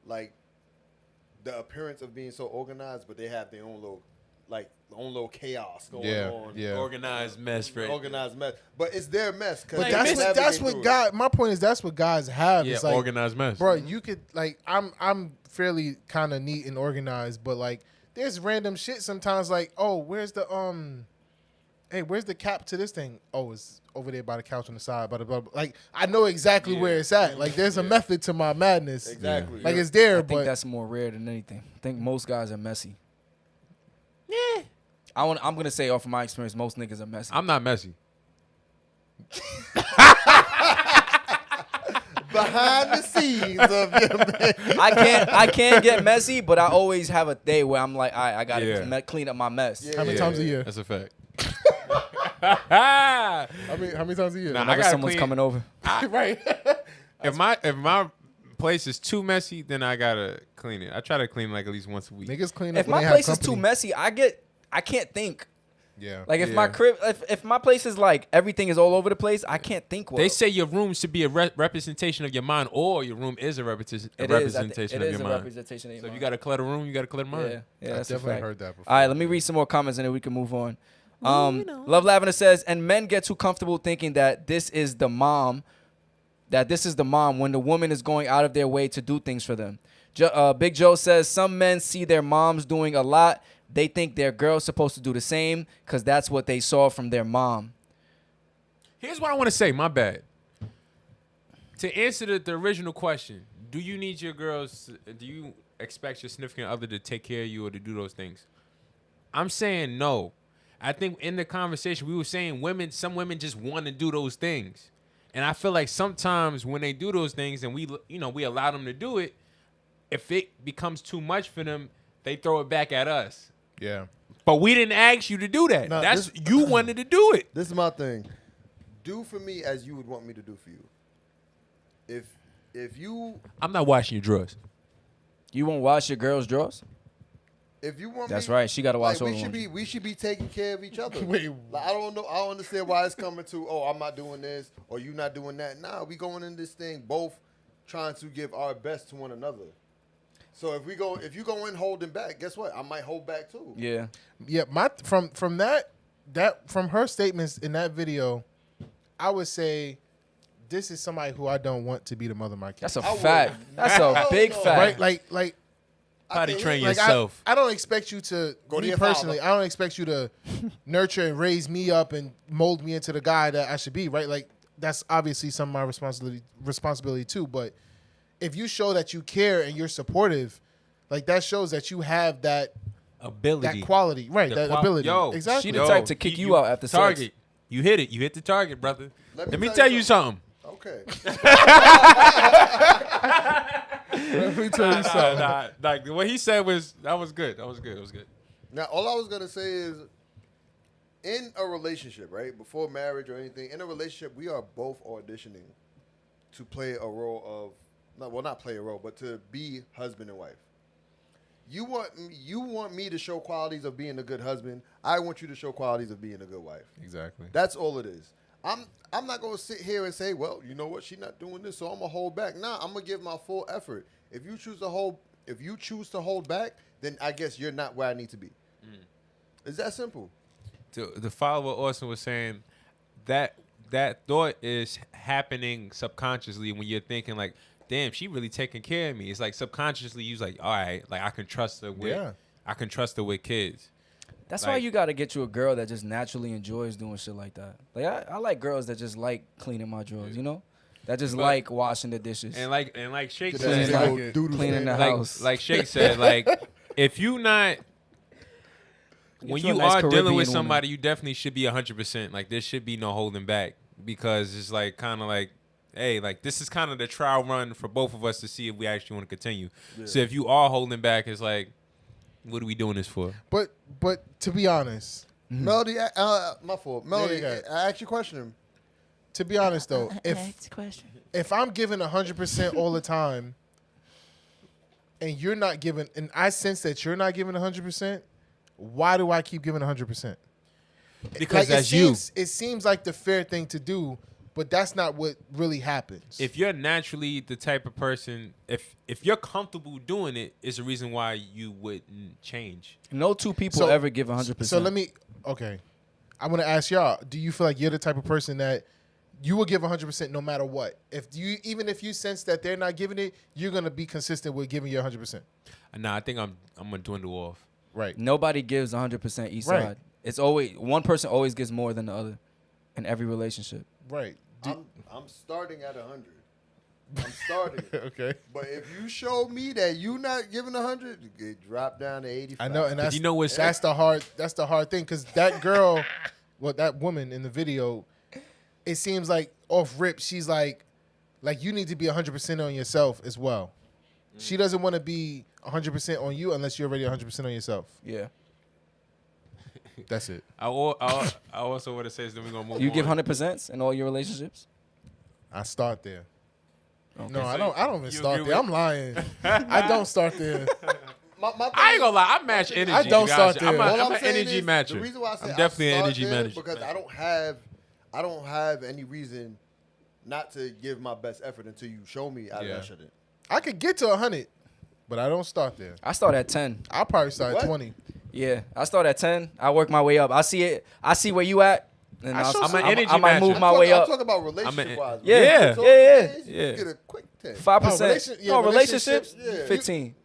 the appearance of being so organized, but they have their own little chaos going on. Yeah. Organized mess, Fred. Organized mess, but it's their mess. But Like, that's what guys. My point is that's what guys have. Yeah, It's like, organized mess. bro, you could like I'm fairly kind of neat and organized, but like there's random shit sometimes. Like, oh, where's the hey, where's the cap to this thing? Oh, it's over there by the couch on the side. Blah, blah, blah. Like, I know exactly where it's at. Like, there's a method to my madness. Exactly. Like, it's there, I but think that's more rare than anything. I think most guys are messy. Yeah. I'm going to say off of my experience, most niggas are messy. I'm not messy. behind the scenes of your man. I can't get messy, but I always have a day where I'm like, all right, I got to Yeah. clean up my mess. Yeah. how many times a year? That's a fact. How many times a year? Nah, I Whenever gotta someone's clean- coming over. right. If my place is too messy, then I gotta clean it. I try to clean like at least once a week. Niggas clean up If when my they have place is too company. messy, I can't think. Yeah. Like if my Yeah. crib, if my place is like everything is all over the place, I can't think well. They say your room should be a representation of your mind, or your room is a representation It is. representation It of is your a mind. representation of your So if mind. you got to clutter room, you got to clutter mind. Yeah, I that's a definitely fact. heard that before. All right, let me read some more comments and then we can move on. Love Lavender says, and men get too comfortable thinking that this is the mom when the woman is going out of their way to do things for them. Big Joe says, some men see their moms doing a lot. They think their girl's supposed to do the same because that's what they saw from their mom. Here's what I want to say. My bad. To answer the original question, do you need your girls? expect your significant other to take care of you or to do those things. I'm saying no. I think in the conversation we were saying some women just want to do those things. And I feel like sometimes when they do those things and we allow them to do it, if it becomes too much for them, they throw it back at us. Yeah. But we didn't ask you to do that. Nah, You wanted to do it. This is my thing. Do for me as you would want me to do for you. If you I'm not washing your drawers. You won't wash your girl's drawers? If you want That's me, right. She got to wash like, all we should be taking care of each other. Wait. Like, I don't know. I don't understand why it's coming to. Oh, I'm not doing this, or you not doing that. Nah, we going in this thing both trying to give our best to one another. So if you go in holding back, guess what? I might hold back too. Yeah. Yeah, from from her statements in that video, I would say this is somebody who I don't want to be the mother of my kids. That's a fact. That's a big no. fact. Right? Like Potty train like yourself. I don't expect you to, Go to me your personally, father. I don't expect you to nurture and raise me up and mold me into the guy that I should be, right? Like, that's obviously some of my responsibility too. But if you show that you care and you're supportive, like, that shows that you have that Ability. that quality, right? That ability. Yo, exactly. She the type to kick you out after target. sex. You hit it. You hit the target, brother. Let Let me me tell tell you you something. Okay. Let me tell you something. Like what he said was good. That was good. Now, all I was gonna say is, in a relationship, right, before marriage or anything, in a relationship, we are both auditioning to play a role of, not play a role, but to be husband and wife. You want me to show qualities of being a good husband. I want you to show qualities of being a good wife. Exactly. That's all it is. I'm not gonna sit here and say, well, you know what, she's not doing this, so I'm gonna hold back. Nah, I'm gonna give my full effort. If you choose to hold back, then I guess you're not where I need to be. It's that simple. The follower Austin was saying that thought is happening subconsciously when you're thinking like, damn, she really taking care of me. It's like subconsciously you're like, all right, like I can trust her with kids. That's Like- why you got to get you a girl that just naturally enjoys doing shit like that. Like, I like girls that just like cleaning my drawers, you know? That just But- like washing the dishes. And like Shake Get Cleaning that said, the- big old doodle cleaning the stand. house. like Shake said, like if you not when you a you nice are dealing Caribbean with woman. somebody, you definitely should be 100%. Like there should be no holding back because it's like kind of like, hey, like this is kind of the trial run for both of us to see if we actually want to continue. So if you are holding back, it's like, what are we doing this for? But to be honest, Melody, my fault. Melody, go. I asked you a question. to be honest though, if I'm giving 100% all the time, and you're not giving, and I sense that you're not giving 100%, why do I keep giving 100%? Because Like, that's you. It seems like the fair thing to do, but that's not what really happens. If you're naturally the type of person, if you're comfortable doing it, it's a reason why you wouldn't change. No two people So- ever give 100%. So okay, I'm gonna ask y'all: do you feel like you're the type of person that you will give 100% no matter what? Even if you sense that they're not giving it, you're gonna be consistent with giving you 100%. Nah, I think I'm gonna dwindle off. Right. Nobody gives 100% each Right. side. It's always one person always gives more than the other in every relationship. Right. I'm starting at 100. I'm starting. Okay. But if you show me that you not giving 100, it drop down to 85. I know, and that's you know what's- that's the hard thing, because that girl, that woman in the video, it seems like off rip, she's like you need to be 100% on yourself as well. She doesn't want to be 100% on you unless you're already 100% on yourself. Yeah. That's it. I also want to say is then we're gonna move. You on. give 100% in all your relationships? I start there. Okay. No, So I don't even you start agree there. with- I'm lying. I don't start there. My thing I ain't is- gonna lie, I match energy. I don't you guys. start there. I'm All an saying energy is, matcher. The reason why I say I'm definitely I an start energy there manager. because I don't have any reason not to give my best effort until you show me I Yeah. shouldn't. I could get to 100, but I don't start there. I start at 10. I'll probably start What? at 20. Yeah, I start at 10. I work my way up. I see where you at. And I show I'll- some- I'm an energy I might matcher. move my way I'm up. talking about relationship wise. Yeah, yeah, yeah. You get a quick 10. 5%. relation- yeah, no, relationships, relationships, yeah. 15.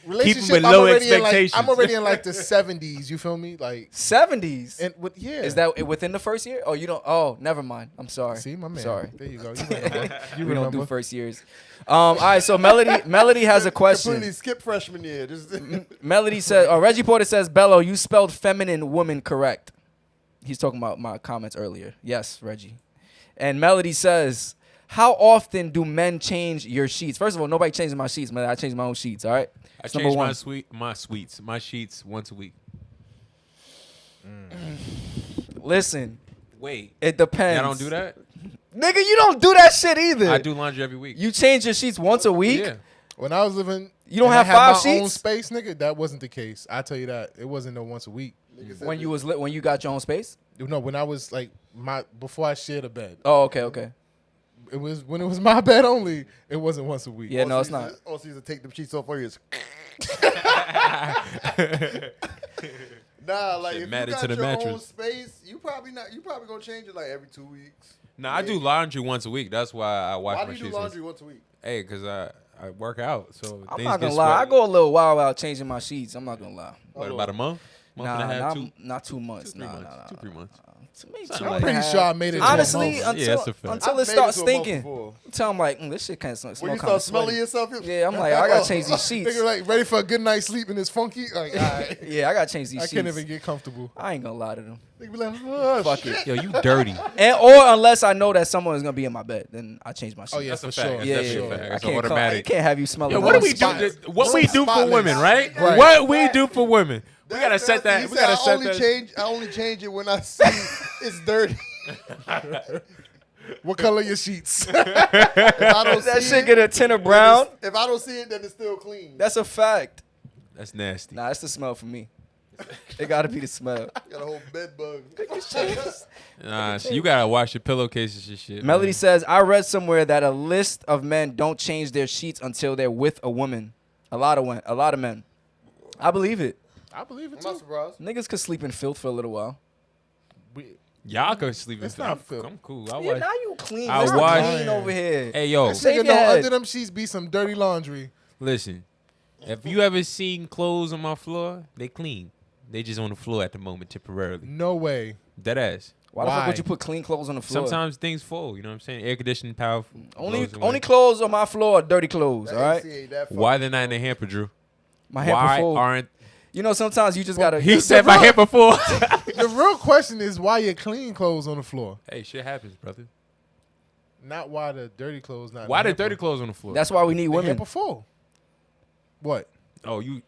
relationship, with I'm low already expectations. I'm already in like the 70s. You feel me? Like 70s. and with yeah. Is that within the first year? Oh, you don't. Oh, never mind. I'm sorry. See, my man. Sorry. There you go. You remember. You We don't remember. do first years. All right. So Melody has a question. Completely skip freshman year. Just Melody says, Reggie Porter says, Bello, you spelled feminine woman correct. He's talking about my comments earlier. Yes, Reggie. And Melody says, how often do men change your sheets? First of all, nobody changes my sheets, man. I change my own sheets, all right? I That's change number one. my sheets once a week. Listen, Wait, it depends. y'all don't do that? Nigga, you don't do that shit either. I do laundry every week. You change your sheets once a week? Yeah. When I was living, You don't and have I had 5 my own sheets? space, nigga. That wasn't the case. I tell you that it wasn't no once a week. When you got your own space? No, when I was like before I shared a bed. Oh, okay. It was when it was my bed only. It wasn't once a week. Yeah, no, it's not. All season take them sheets off for you. Nah, like Shit if you matted got to the your own mattress. space, you probably gonna change it like every 2 weeks. No, I do laundry once a week. That's why I wash Why my do you sheets. do laundry once a week? Hey, because I work out, so I'm things not gonna get lie. I sweaty. go a little while without changing my sheets. I'm not gonna lie. What, about a month? Month and a half, not 2 months. 3 Nah, months. nah. 2-3 months. To me, Something 2 like and a Pretty half. sure I made it. to a Honestly, month. until that's a fact. until I've it made starts to a month stinking, before. until I'm like, this shit kind of smell When you kind start of smelling smelly. yourself, Yeah, I'm like, I gotta change these sheets. Nigga, like ready for a good night's sleep and it's funky. Like, all right. Yeah, I gotta change these I sheets. can't even get comfortable. I ain't gonna lie to them. Nigga be like, oh, Fuck shit. it. Yo, you dirty. Or unless I know that someone is gonna be in my bed, then I change my sheets. Oh yeah, That's for a fact. sure. That's Yeah, definitely yeah, a fact. I That's can't automatic. can't have you smelling. Yo, what do we Spotless. do? What we do for Spotless. women, right? Right. What we do for women? We gotta set that. He We said, gotta I set only that. I only change it when I see it's dirty. What color your sheets? If I don't That see shit it, get a tint of then brown. if I don't see it, then it's still clean. That's a fact. That's nasty. Nah, it's the smell for me. It gotta be the smell. Got a whole bed bug. Nah, so you gotta wash your pillowcases and shit. Melody man. says, I read somewhere that a list of men don't change their sheets until they're with a woman. A lot of men. I believe it. I believe it I'm not too. surprised. Niggas could sleep in filth for a little while. Y'all could sleep in It's filth. not filth. I'm cool. I Yeah, watch. now you clean. I Let's watch- clean over here. Hey yo, Shave Nigga, your no, head. under them sheets be some dirty laundry. listen. If you ever seen clothes on my floor, they clean. They just on the floor at the moment temporarily. No way. Dead ass. Why the fuck Why? would you put clean clothes on the floor? Sometimes things fall. You know what I'm saying? Air conditioning, power. only blows away. only clothes on my floor are dirty clothes. That All right, AC ain't that Why fucking they're not in the hamper, Drew? my hamper Why full. aren't? You know, sometimes you just gotta. He said my hamper full. The real question is why you clean clothes on the floor, Hey, shit happens, brother. not why the dirty clothes not. Why in the hamper. dirty clothes on the floor? That's why we need The women. hamper full. What? Oh, you.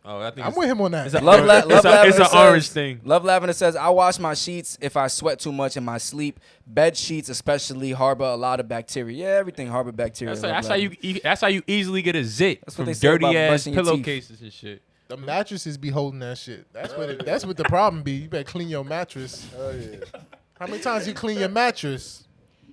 Oh, I think I'm with him on that. It's a- Love it's Lavender an says, orange thing. Love Lavender says, I wash my sheets if I sweat too much in my sleep. Bed sheets especially harbor a lot of bacteria. Yeah, everything harbor bacteria. That's how you. That's how you easily get a zit That's what from they say about dirty ass brushing your teeth. pillowcases and shit. The mattresses be holding that shit. That's what the problem be. You better clean your mattress. Oh yeah. How many times you clean your mattress?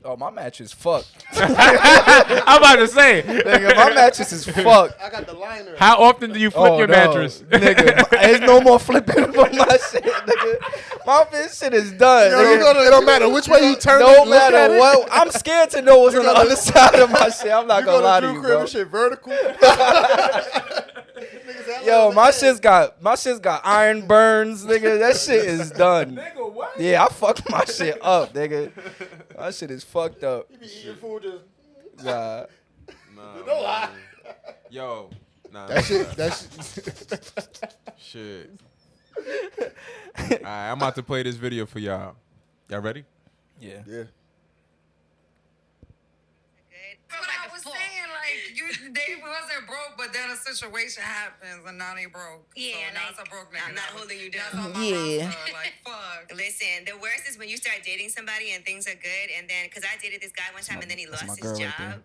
Oh, my mattress fucked. I'm about to say. Nigga, my mattress is fucked. I got the liner. How often do you flip your no. mattress? Nigga, there's no more flipping for my shit, nigga. My bitch shit is done. nigga. It don't matter which way you turn No it. Look at matter it. what, I'm scared to know what's on the other side of my shit. I'm not You gonna go lie to to Drew you, crib bro. and shit vertical. Yo, my shit's got iron burns, nigga. That shit is done. Nigga, what? Yeah, I fucked my shit up, nigga. My shit is fucked up. You be eating food just. Nah. Don't lie. Yo, nah. That shit. Shit. Alright, I'm about to play this video for y'all. Y'all ready? Yeah. Yeah. That's what I was saying. Like, they wasn't broke, but then a situation happens and now they broke. Yeah, so now like, it's a broke nigga. I'm not holding you down. That's on my roster. Like, fuck. Listen, the worst is when you start dating somebody and things are good, and then because I dated this guy one time and then he That's lost my his girl right job.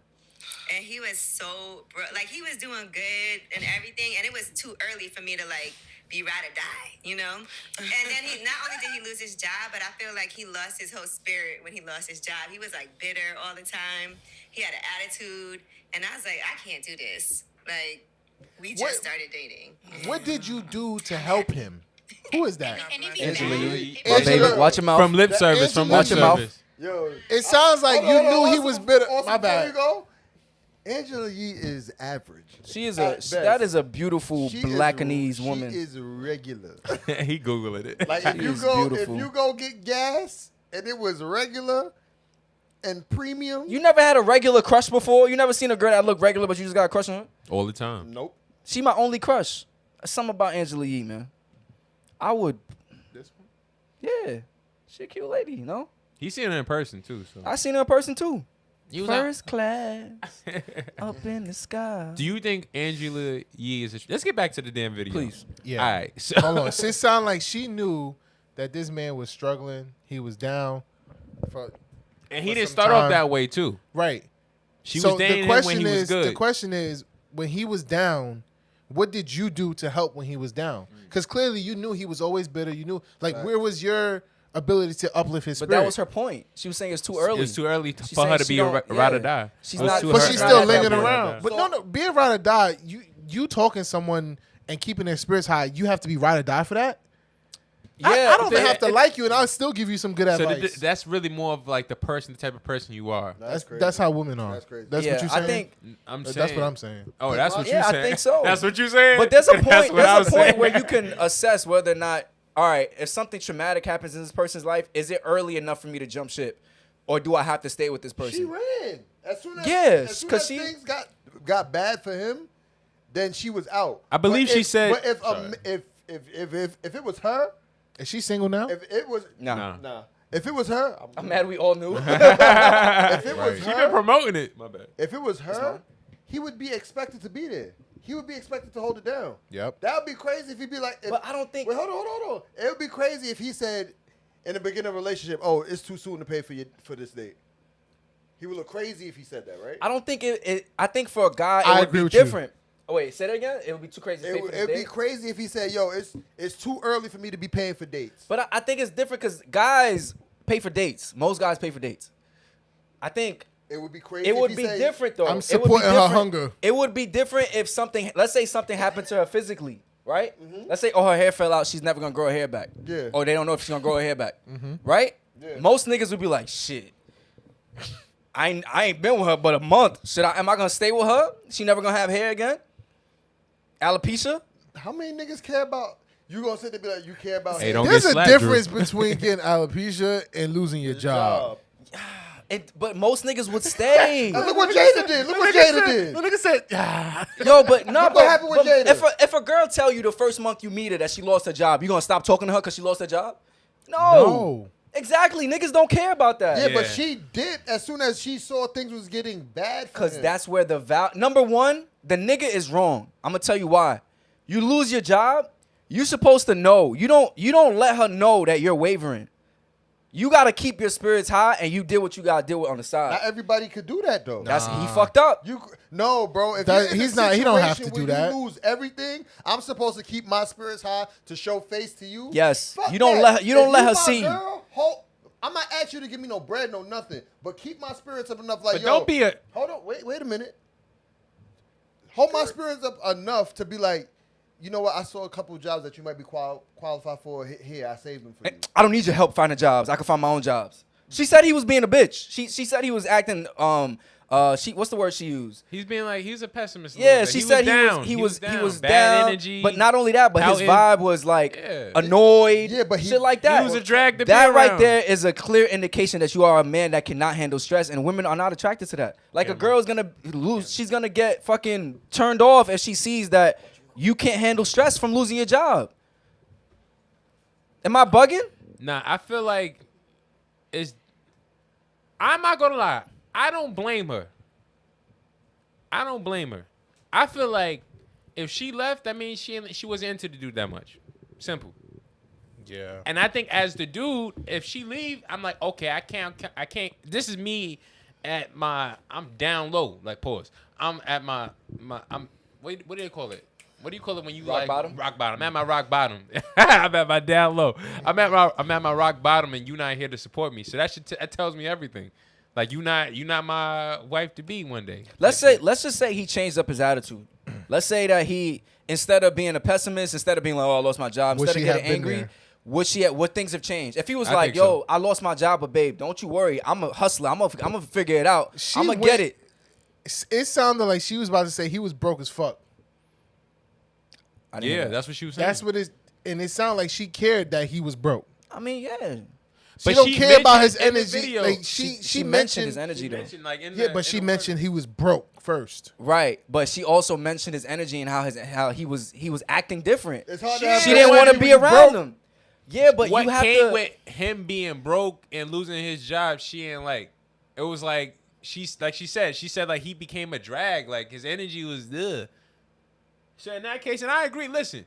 And he was so like he was doing good and everything, and it was too early for me to like be ride or die, you know. And then he not only did he lose his job, but I feel like he lost his whole spirit when he lost his job. He was like bitter all the time. He had an attitude, and I was like, I can't do this. Like, we just What- started dating. What did you do to help him? Who is that? And if Angela, he my baby, Angela- watch your mouth. From lip service. From lip Watch your mouth. service. Yo. It sounds like you knew he was bitter. My Before bad. you go, Angela Yee is average. She is At best. that is a beautiful She Blackanese woman. She is regular. He Googling it. Like She if you is go beautiful. get gas and it was regular and premium. You never had a regular crush before? You never seen a girl that looked regular, but you just got a crush on her? All the time. Nope. She my only crush. There's something about Angela Yee, man. I would. This one. Yeah, she a cute lady, you know. He's seen her in person too. So. I seen her in person too. You was out- First class, up in the sky. Do you think Angela Yee is? Let's get back to the damn video. Please. Yeah. All right. So, Hold on. It sounded like she knew that this man was struggling. He was down. and he for didn't some start off time. that way too. Right. She So was dating him when he was good. The question is, when he was down, what did you do to help when he was down? Because clearly you knew he was always bitter. You knew, like, where was your ability to uplift his But spirit? that was her point. She was saying it's too early. It's too early She's for her saying to she be a don't- ride or yeah. die. She's It was not- too But her- she's not still at that lingering point. around. But no, being ride or die, you talking someone and keeping their spirits high, you have to be ride or die for that? Yeah, I don't but have to like you, and I'll still give you some good So advice. that's really more of like the type of person you are. That's how women are. That's crazy. That's yeah, what you're saying. I think. I'm saying. That's what I'm saying. Oh, that's what Yeah, you I saying. think so. That's what you saying. But there's a That's point. what I There's was a point saying. where you can assess whether or not. All right, if something traumatic happens in this person's life, is it early enough for me to jump ship, or do I have to stay with this person? She ran as soon as Yes, as soon 'cause as she- things got bad for him. Then she was out. I believe But she if- said- But if Sorry. if it was her, Is she single now? if it was Nah. nah. If it was her, I'm mad we all knew. if it was She been her, promoting it. My bad. if it was her, he would be expected to be there. He would be expected to hold it down. Yep. That would be crazy if he'd be like. But I don't think- Wait, hold on. It would be crazy if he said, in the beginning of a relationship, "Oh, it's too soon to pay for this date." He would look crazy if he said that, right? I don't think it. I think for a guy, I it would agree be with you. different. Oh wait, say that again. It would be too crazy. To pay for this It'd be date? crazy if he said, "Yo, it's too early for me to be paying for dates." But I think it's different because guys pay for dates. Most guys pay for dates. I think It would be crazy. it would if be he said, different though. I'm It would be supporting her different- hunger. It would be different if something. Let's say something happened to her physically, right? Let's say her hair fell out. She's never gonna grow her hair back. Yeah. Or they don't know if she's gonna grow her hair back. Right? Yeah. Most niggas would be like, shit. I ain't been with her but a month. Am I gonna stay with her? She never gonna have hair again? Alopecia? How many niggas care about? You gonna sit there and be like, you care about? Hey, him? don't There's get a slapped, difference Drew. between getting alopecia and losing your job. But most niggas would stay. Look what Jada did. Look what Jada did. The nigga said, "Ah." Yo, but no, Look what happened with Jada. If a girl tell you the first month you meet her that she lost her job, you gonna stop talking to her because she lost her job? No. Exactly. Niggas don't care about that. Yeah, but Yeah. she did as soon as she saw things was getting bad. For Because him. that's where the number one, the nigga is wrong. I'm gonna tell you why. You lose your job, you supposed to know. You don't let her know that you're wavering. You gotta keep your spirits high, and you did what you gotta do on the side. not everybody could do that though. He fucked up. No, bro. If That- you're in he's a not- he don't have situation to do where that. You lose everything. I'm supposed to keep my spirits high to show face to you. Yes. Fuck You don't that. let her- you don't If let her my see you. girl, I'm not asking you to give me no bread, no nothing, but keep my spirits up enough. Like, But yo, don't be a. hold on, wait a minute. Hold my spirits up enough to be like, you know what? I saw a couple of jobs that you might be qualified for. Here, I saved them for you. I don't need your help finding jobs. I can find my own jobs. She said he was being a bitch. She said he was acting. What's the word she used? He's being like he's a pessimist. a Yeah, little bit. she said down. he was Bad down. energy. But not only that, but his pouting. vibe was like Yeah. annoyed. Yeah, but shit like that. he was a drag to be That right around. there is a clear indication that you are a man that cannot handle stress, and women are not attracted to that. Like a girl's gonna lose, she's gonna get fucking turned off if she sees that you can't handle stress from losing your job. Am I bugging? Nah, I feel like it's. I'm not gonna lie. I don't blame her. I feel like if she left, that means she wasn't into the dude that much. Simple. Yeah. And I think as the dude, if she leave, I'm like, okay, I can't. This is me at I'm down low. Like pause. I'm at my. What do they call it? What do you call it when you Rock like bottom? rock bottom? I'm at my rock bottom. I'm at my down low. I'm at my rock bottom, and you're not here to support me. So that tells me everything. Like you not my wife to be one day. Let's just say he changed up his attitude. Let's say that he, instead of being a pessimist, instead of being like, oh, I lost my job, Would instead of she have getting been angry, there? would things have changed? If he was I like, think yo, so. I lost my job, but babe, don't you worry, I'm a hustler, I'm gonna figure it out, She I'm gonna went- get it. It sounded like she was about to say he was broke as fuck. I didn't hear that. that's what she was saying. That's what it. And it sounded like she cared that he was broke. I mean, yeah. She But don't she care about his mentioned in the energy. video- Like She mentioned his energy though. Like in Yeah, but she mentioned he was broke first. Right, but she also mentioned his energy and how he was acting different. It's hard She to have didn't want to be around him. Yeah, but what you have came to. with him being broke and losing his job, she ain't like. It was like she said like he became a drag. Like his energy was ugh. So in that case, and I agree. Listen,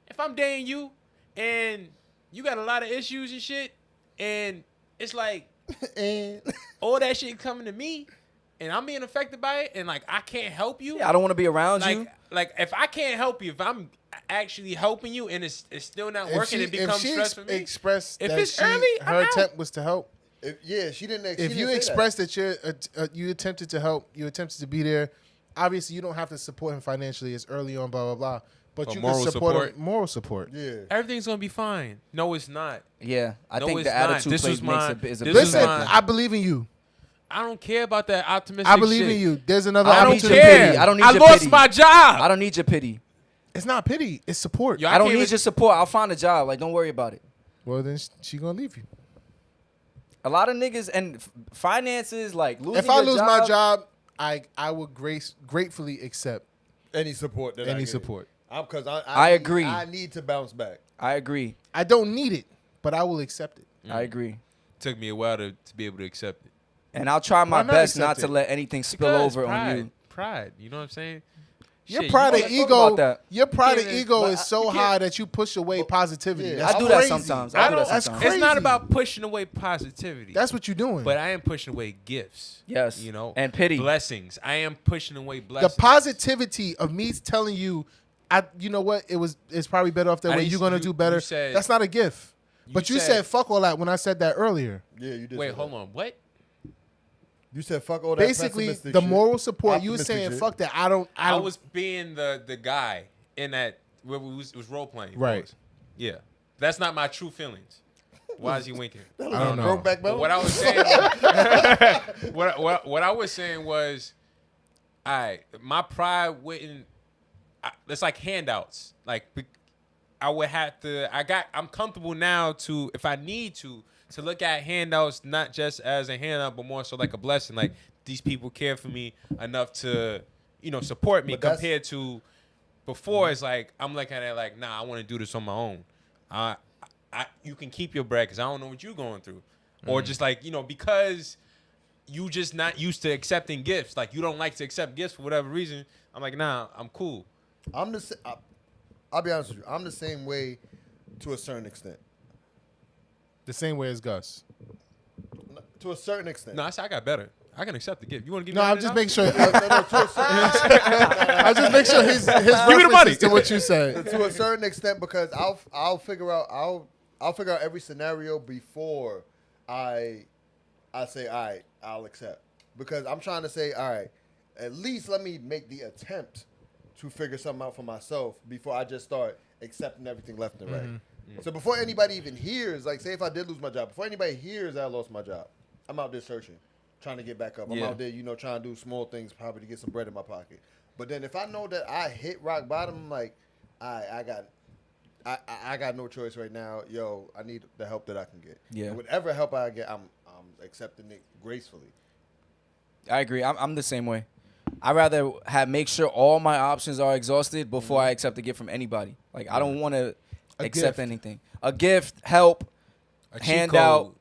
if I'm dating you and you got a lot of issues and shit, and it's like And all that shit coming to me, and I'm being affected by it, and like I can't help you. Yeah, I don't want to be around you. Like if I can't help you, if I'm actually helping you and it's still not working, it becomes stress for me. Expressed If that it's early, I'm her out. attempt was to help. she didn't. If you express that you attempted to help, you attempted to be there. Obviously, you don't have to support him financially. It's early on, blah blah blah. But you moral can support support. him, moral support. yeah. Everything's gonna be fine. No, it's not. yeah, I No, think it's the not. attitude This play was makes my- a is a this big was Listen, my- factor. I believe in you. I don't care about that optimistic. I believe shit. in you. There's another I don't I need don't your care. pity. I don't need I your lost pity. my job. I don't need your pity. It's not pity. It's support. Yo, I don't can't need even- your support. I'll find a job. Like, don't worry about it. Well, then she gonna leave you. A lot of niggas and finances, like losing If I your lose my job, I would gratefully accept Any support that I any get. support. Because I agree. I need to bounce back. I agree. I don't need it, but I will accept it. I agree. Took me a while to be able to accept it. And I'll try my Why not best not accept to it? let anything spill Because over pride, on you. Pride. You know what I'm saying? Your Shit, pride you and gotta talk about ego, that. your pride and can't- ego but is I- so you can't- high that you push away positivity. Yeah. That's I do that crazy. sometimes. I I do don't. that that's sometimes. It's not crazy. about pushing away positivity. That's what you're doing. But I am pushing away gifts. Yes. You know, And pity. blessings. I am pushing away the blessings. positivity of me telling you, you know what, it's probably better off that I way. didn't- You're gonna you- do better. you said- That's not a gift. But you said fuck all that when I said that earlier. Yeah, you did. Wait, say hold that. on. What? You said fuck all that. Basically, pessimistic the shit. moral support. You were Optimistic saying shit. fuck that. I I don't. was being the guy in that where we was role playing. Right. Pause. Yeah. That's not my true feelings. Why is he winking? I don't know. Brokeback But Mountain? what I was saying, what I was saying was, my pride wouldn't. It's like handouts. Like I would have to. I'm comfortable now to, if I need to look at handouts not just as a handout, but more so like a blessing. Like these people care for me enough to, support me But that's- compared to before. It's like I'm looking at it like, nah, I want to do this on my own. You can keep your bread because I don't know what you're going through. Or just like, because you just not used to accepting gifts. Like you don't like to accept gifts for whatever reason. I'm like, nah, I'm cool. I'll be honest with you. I'm the same way to a certain extent. The same way as Gus. To a certain extent. No, I said I got better. I can accept the gift. You want to give No, me I'm just making sure. No, to a certain I just make sure his me the references money. to what you said. to a certain extent because I'll figure out every scenario before I say all right, I'll accept, because I'm trying to say all right, at least let me make the attempt to figure something out for myself before I just start accepting everything left and right. Mm-hmm. So before anybody even hears, like say if I did lose my job, before anybody hears that I lost my job, I'm out there searching, trying to get back up. I'm Yeah. out there, trying to do small things probably to get some bread in my pocket. But then if I know that I hit rock bottom, I'm like, I got no choice right now. Yo, I need the help that I can get. Yeah. And whatever help I get, I'm accepting it gracefully. I agree. I'm the same way. I'd rather make sure all my options are exhausted before I accept a gift from anybody. Like I don't want to accept gift. anything. A gift, help, A cheat handout. code,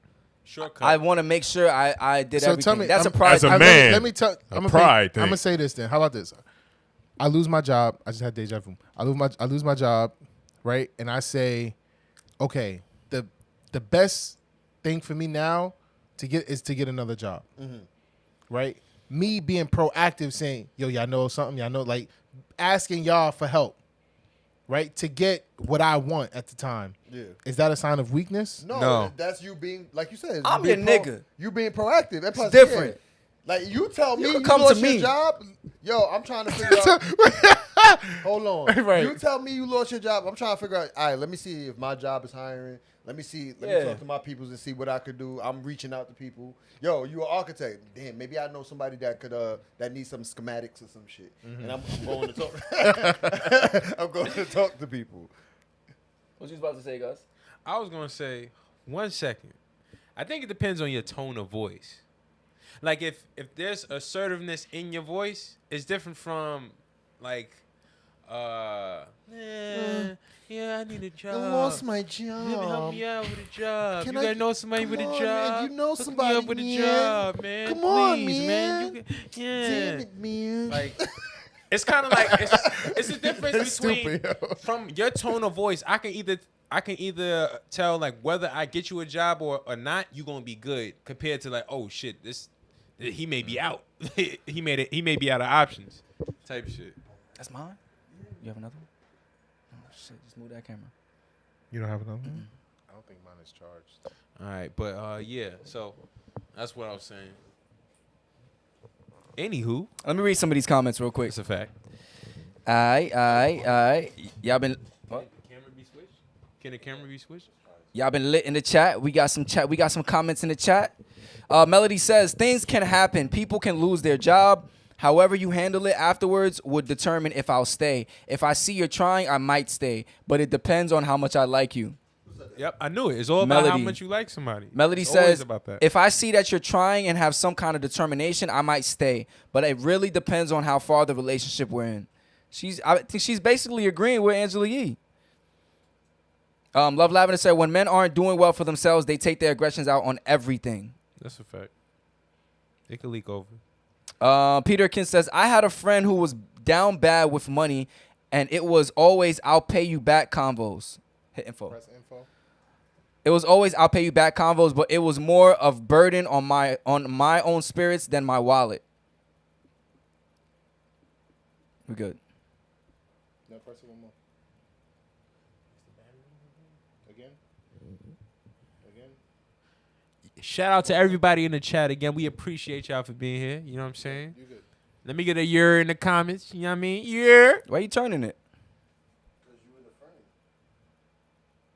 shortcut. I want to make sure I did So everything. tell me, That's a I'm- pride. as a thing. man, Let me tell. I'm pride thing. gonna say this then. How about this? I lose my job. I just had deja vu. I lose my job, right? And I say, okay, the best thing for me now is to get another job, right? Me being proactive, saying, yo, y'all know something, y'all know, like asking y'all for help, right? To get what I want at the time. Yeah. Is that a sign of weakness? No. That's you being, like you said. I'm you being your nigga. You being proactive. And plus, different. yeah, like you tell me can you come to lost me. your job. Yo, I'm trying to figure out. Hold on. Right. You tell me you lost your job. I'm trying to figure out. All right, let me see if my job is hiring. Let me talk to my peoples and see what I could do. I'm reaching out to people. Yo, you an architect? Damn, maybe I know somebody that could that needs some schematics or some shit. And I'm going to talk. I'm going to talk to people. What you about to say, Gus? I was gonna say 1 second. I think it depends on your tone of voice. Like if there's assertiveness in your voice, it's different from like yeah, I need a job. I lost my job. Help me out with a job. Can You I- gotta know somebody with a Come on, job. man. You know Hook me somebody, up with man. a job, man. Come on, Please, man. You yeah. Damn it, man. Like it's kind of like it's the difference between stupid, yo. from your tone of voice. I can either tell like whether I get you a job or not, you gonna be good compared to like, oh shit, he may be out. he may be out of options type shit. That's mine. You have another one? Oh shit! Just move that camera. You don't have another one? I don't think mine is charged. All right, but yeah, so that's what I was saying. Anywho, Let me read some of these comments real quick. it's a fact. All right. Y'all been Can the camera be switched? Can the camera be switched? Y'all been lit in the chat. We got some chat. We got some comments in the chat. Melody says things can happen. People can lose their job. However you handle it afterwards would determine if I'll stay. If I see you're trying, I might stay. But it depends on how much I like you. Yep, I knew it. It's all about how Melody. much you like somebody. Melody It's always says, about that. if I see that you're trying and have some kind of determination, I might stay. But it really depends on how far the relationship we're in. I think she's basically agreeing with Angela Yee. Love Lavender said, when men aren't doing well for themselves, they take their aggressions out on everything. That's a fact. It could leak over. Peterkin says, I had a friend who was down bad with money, and it was always, I'll pay you back convos. Hit info. Press info. It was always, I'll pay you back convos, but it was more of burden on my own spirits than my wallet. We good. No, press it one more. Again? Again? Shout out to everybody in the chat again. We appreciate y'all for being here. You know what I'm saying? You good. Let me get a year in the comments. You know what I mean? Yeah. Why you turning it?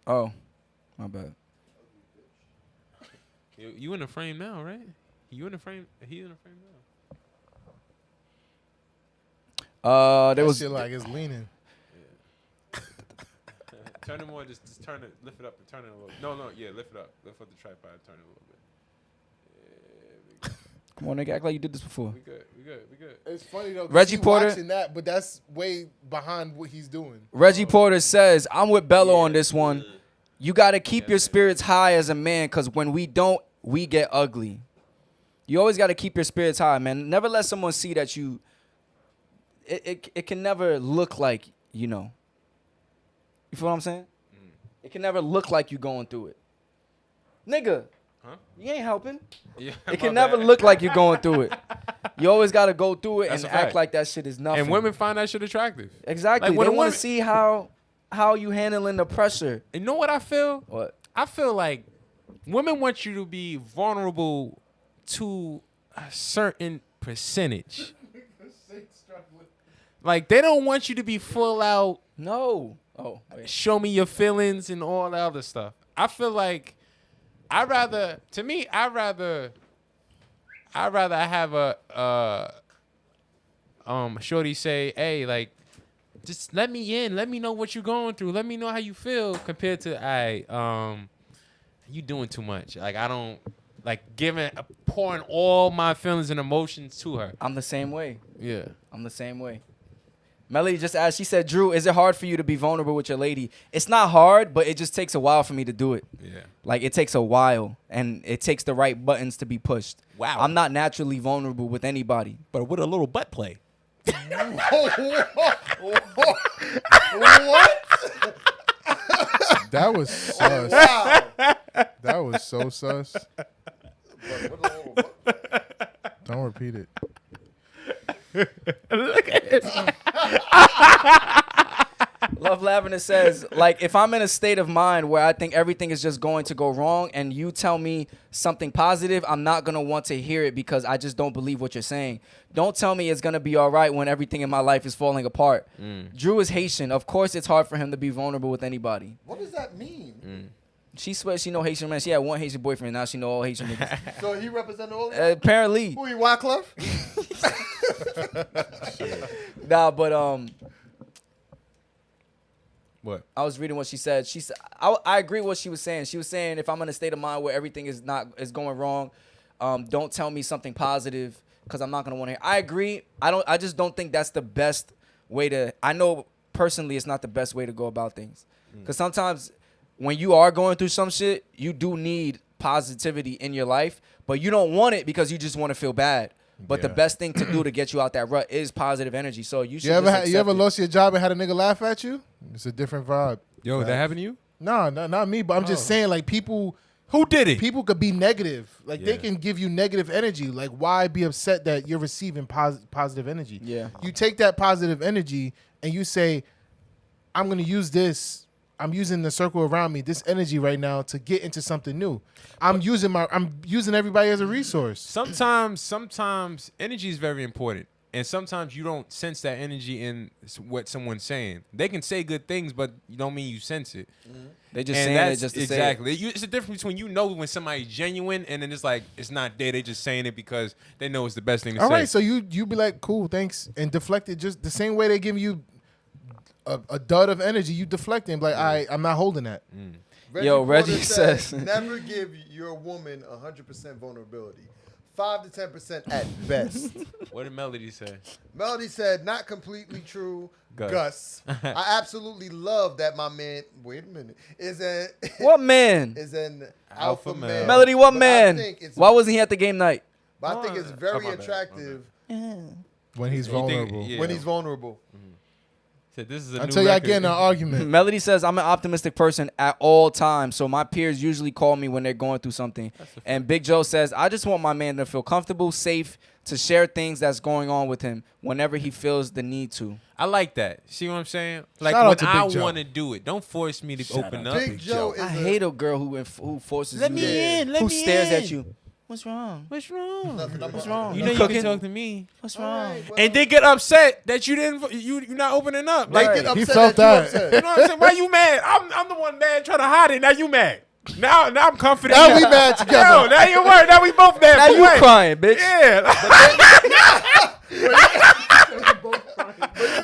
Oh, my bad. You in the frame now, right? You in the frame? He in the frame now. There That was shit like it's leaning. Turn it more. Just turn it. Lift it up and turn it a little. No. Yeah, lift it up. Lift up the tripod. Turn it a little bit. Yeah, we good. Come on, nigga, act like you did this before. We good. It's funny though. 'cause Reggie he Porter- watching that, but that's way behind what he's doing. Reggie Porter says, I'm with Bello on this one. You got to keep your spirits high as a man, because when we don't, we get ugly. You always got to keep your spirits high, man. Never let someone see that you... It can never look like, you know. You feel what I'm saying? It can never look like you going through it. Nigga, Huh? you ain't helping. Yeah, It can never look like you're going through it. You always got to go through it That's and a fact. act like that shit is nothing. And women find that shit attractive. Exactly. Like, when they a want woman- to see how you handling the pressure. You know what I feel? What? I feel like women want you to be vulnerable to a certain percentage. Like, they don't want you to be full out, No. Oh, wait. show me your feelings and all that other stuff. I feel like I'd rather have a shorty say, hey, like, just let me in. Let me know what you're going through. Let me know how you feel, compared to, you doing too much. Like, I don't like pouring all my feelings and emotions to her. I'm the same way. Yeah. I'm the same way. Melody just asked, she said, Drew, is it hard for you to be vulnerable with your lady? It's not hard, but it just takes a while for me to do it. Yeah. Like, it takes a while, and it takes the right buttons to be pushed. Wow. I'm not naturally vulnerable with anybody. But with a little butt play. That was sus. Wow. That was so sus. Don't repeat it. Love Lavender says, like, if I'm in a state of mind where I think everything is just going to go wrong and you tell me something positive, I'm not going to want to hear it because I just don't believe what you're saying. Don't tell me it's going to be all right when everything in my life is falling apart. Drew is Haitian. Of course it's hard for him to be vulnerable with anybody. What does that mean? She swears she know Haitian man. She had one Haitian boyfriend. Now she know all Haitian niggas. So he represent all of them? Apparently. Who, he Wyclef? Nah, but What? I was reading what she said. She said I agree with what she was saying. She was saying if I'm in a state of mind where everything is going wrong, don't tell me something positive because I'm not gonna want to hear. I agree. I just don't think that's the best way to. I know personally it's not the best way to go about things because sometimes when you are going through some shit, you do need positivity in your life, but you don't want it because you just want to feel bad. But the best thing to do to get you out that rut is positive energy. So you should. You ever lost your job and had a nigga laugh at you? It's a different vibe. Yo, that happened to you? No, not me. But I'm just saying, like, people. Who did it? People could be negative. Like, they can give you negative energy. Like, why be upset that you're receiving positive energy? Yeah. You take that positive energy and you say, I'm going to use this. I'm using the circle around me, this energy right now, to get into something new. I'm using everybody as a resource. Sometimes energy is very important. And sometimes you don't sense that energy in what someone's saying. They can say good things, but you don't mean you sense it. They just saying it just to exactly. say it. It's a difference between when somebody's genuine and then it's like it's not there. They just saying it because they know it's the best thing to say. All right, so you be like, cool, thanks, and deflect it just the same way they give you a dud of energy. You deflect it and be like, all right, I'm not holding that. Reggie says never give your woman 100% vulnerability. 5 to 10% at best. What did Melody say? Melody said, not completely true, Gus. I absolutely love that my man, wait a minute, what man? is an alpha male. Melody, what But man? Why wasn't he at the game night? But I think it's very my bad, attractive When he's vulnerable. when he's vulnerable. Said this is a Until new y'all record. get in an argument. Melody says, I'm an optimistic person at all times, so my peers usually call me when they're going through something. And Big Joe says, I just want my man to feel comfortable, safe, to share things that's going on with him whenever he feels the need to. I like that. See what I'm saying? Like Shout out when to I Big Joe. want to do it. Don't force me to open up. Big Joe is I hate a girl who forces Let you me to, in, let who me stares in. at you. What's wrong? What's wrong? What's wrong? You know you cooking? can talk to me. What's wrong? And they get upset that you didn't. You're not opening up. They Like get upset He felt that you that. upset. you know what I'm saying? Why you mad? I'm the one mad trying to hide it. Now you mad. Now I'm confident. Now we mad together. Yo, now you worried. Now we both mad. Now for you what? crying, bitch. Yeah.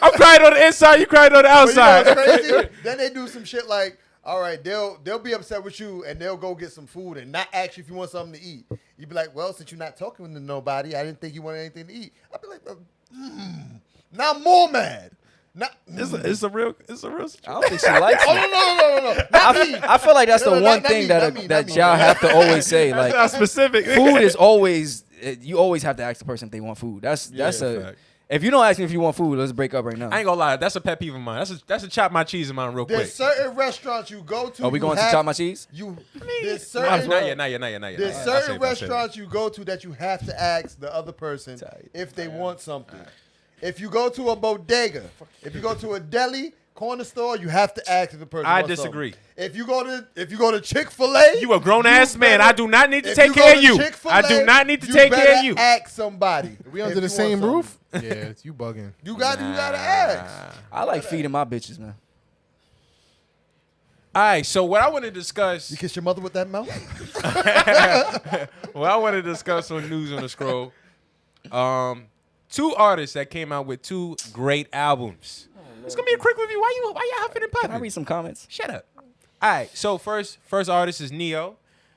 I'm crying on the inside. You crying on the But you know outside. what's crazy? Then they do some shit like, all right, they'll be upset with you and they'll go get some food and not ask you if you want something to eat. You'd be like, well, since you're not talking to nobody, I didn't think you wanted anything to eat. I'd be like, now I'm more mad. Not, It's a real situation. I don't think she likes oh, it. no. Not me. I feel like that's No, the no, one not thing me, that not me, that not me. y'all have to always say. That's Like, not specific. food is always, you always have to ask the person if they want food. That's a. fact. If you don't ask me if you want food, let's break up right now. I ain't gonna lie. That's a pet peeve of mine. That's a chop my cheese of mine real quick. There's certain restaurants you go to. Are we going to chop my cheese? There's Not certain, yet. there's certain restaurants you go to that you have to ask the other person Tight. if they want something. If you go to a bodega, if you go to a deli, corner store, you have to ask if the person I wants disagree. something. If you go to Chick-fil-A, You a grown ass man. I do not need to if take go care of to you. Chick-fil-A, I do not need to you take care better of you. Ask somebody. We under if the you want same something. roof? Yeah, it's you bugging. You gotta ask. I like feeding my bitches, man. All right. So what I want to discuss. You kiss your mother with that mouth? What I want to discuss on News on the Scroll. Two artists that came out with two great albums. It's gonna be a quick review. Why you huffing and Can I puffing? read some comments? Shut up. All right. So first artist is Neyo.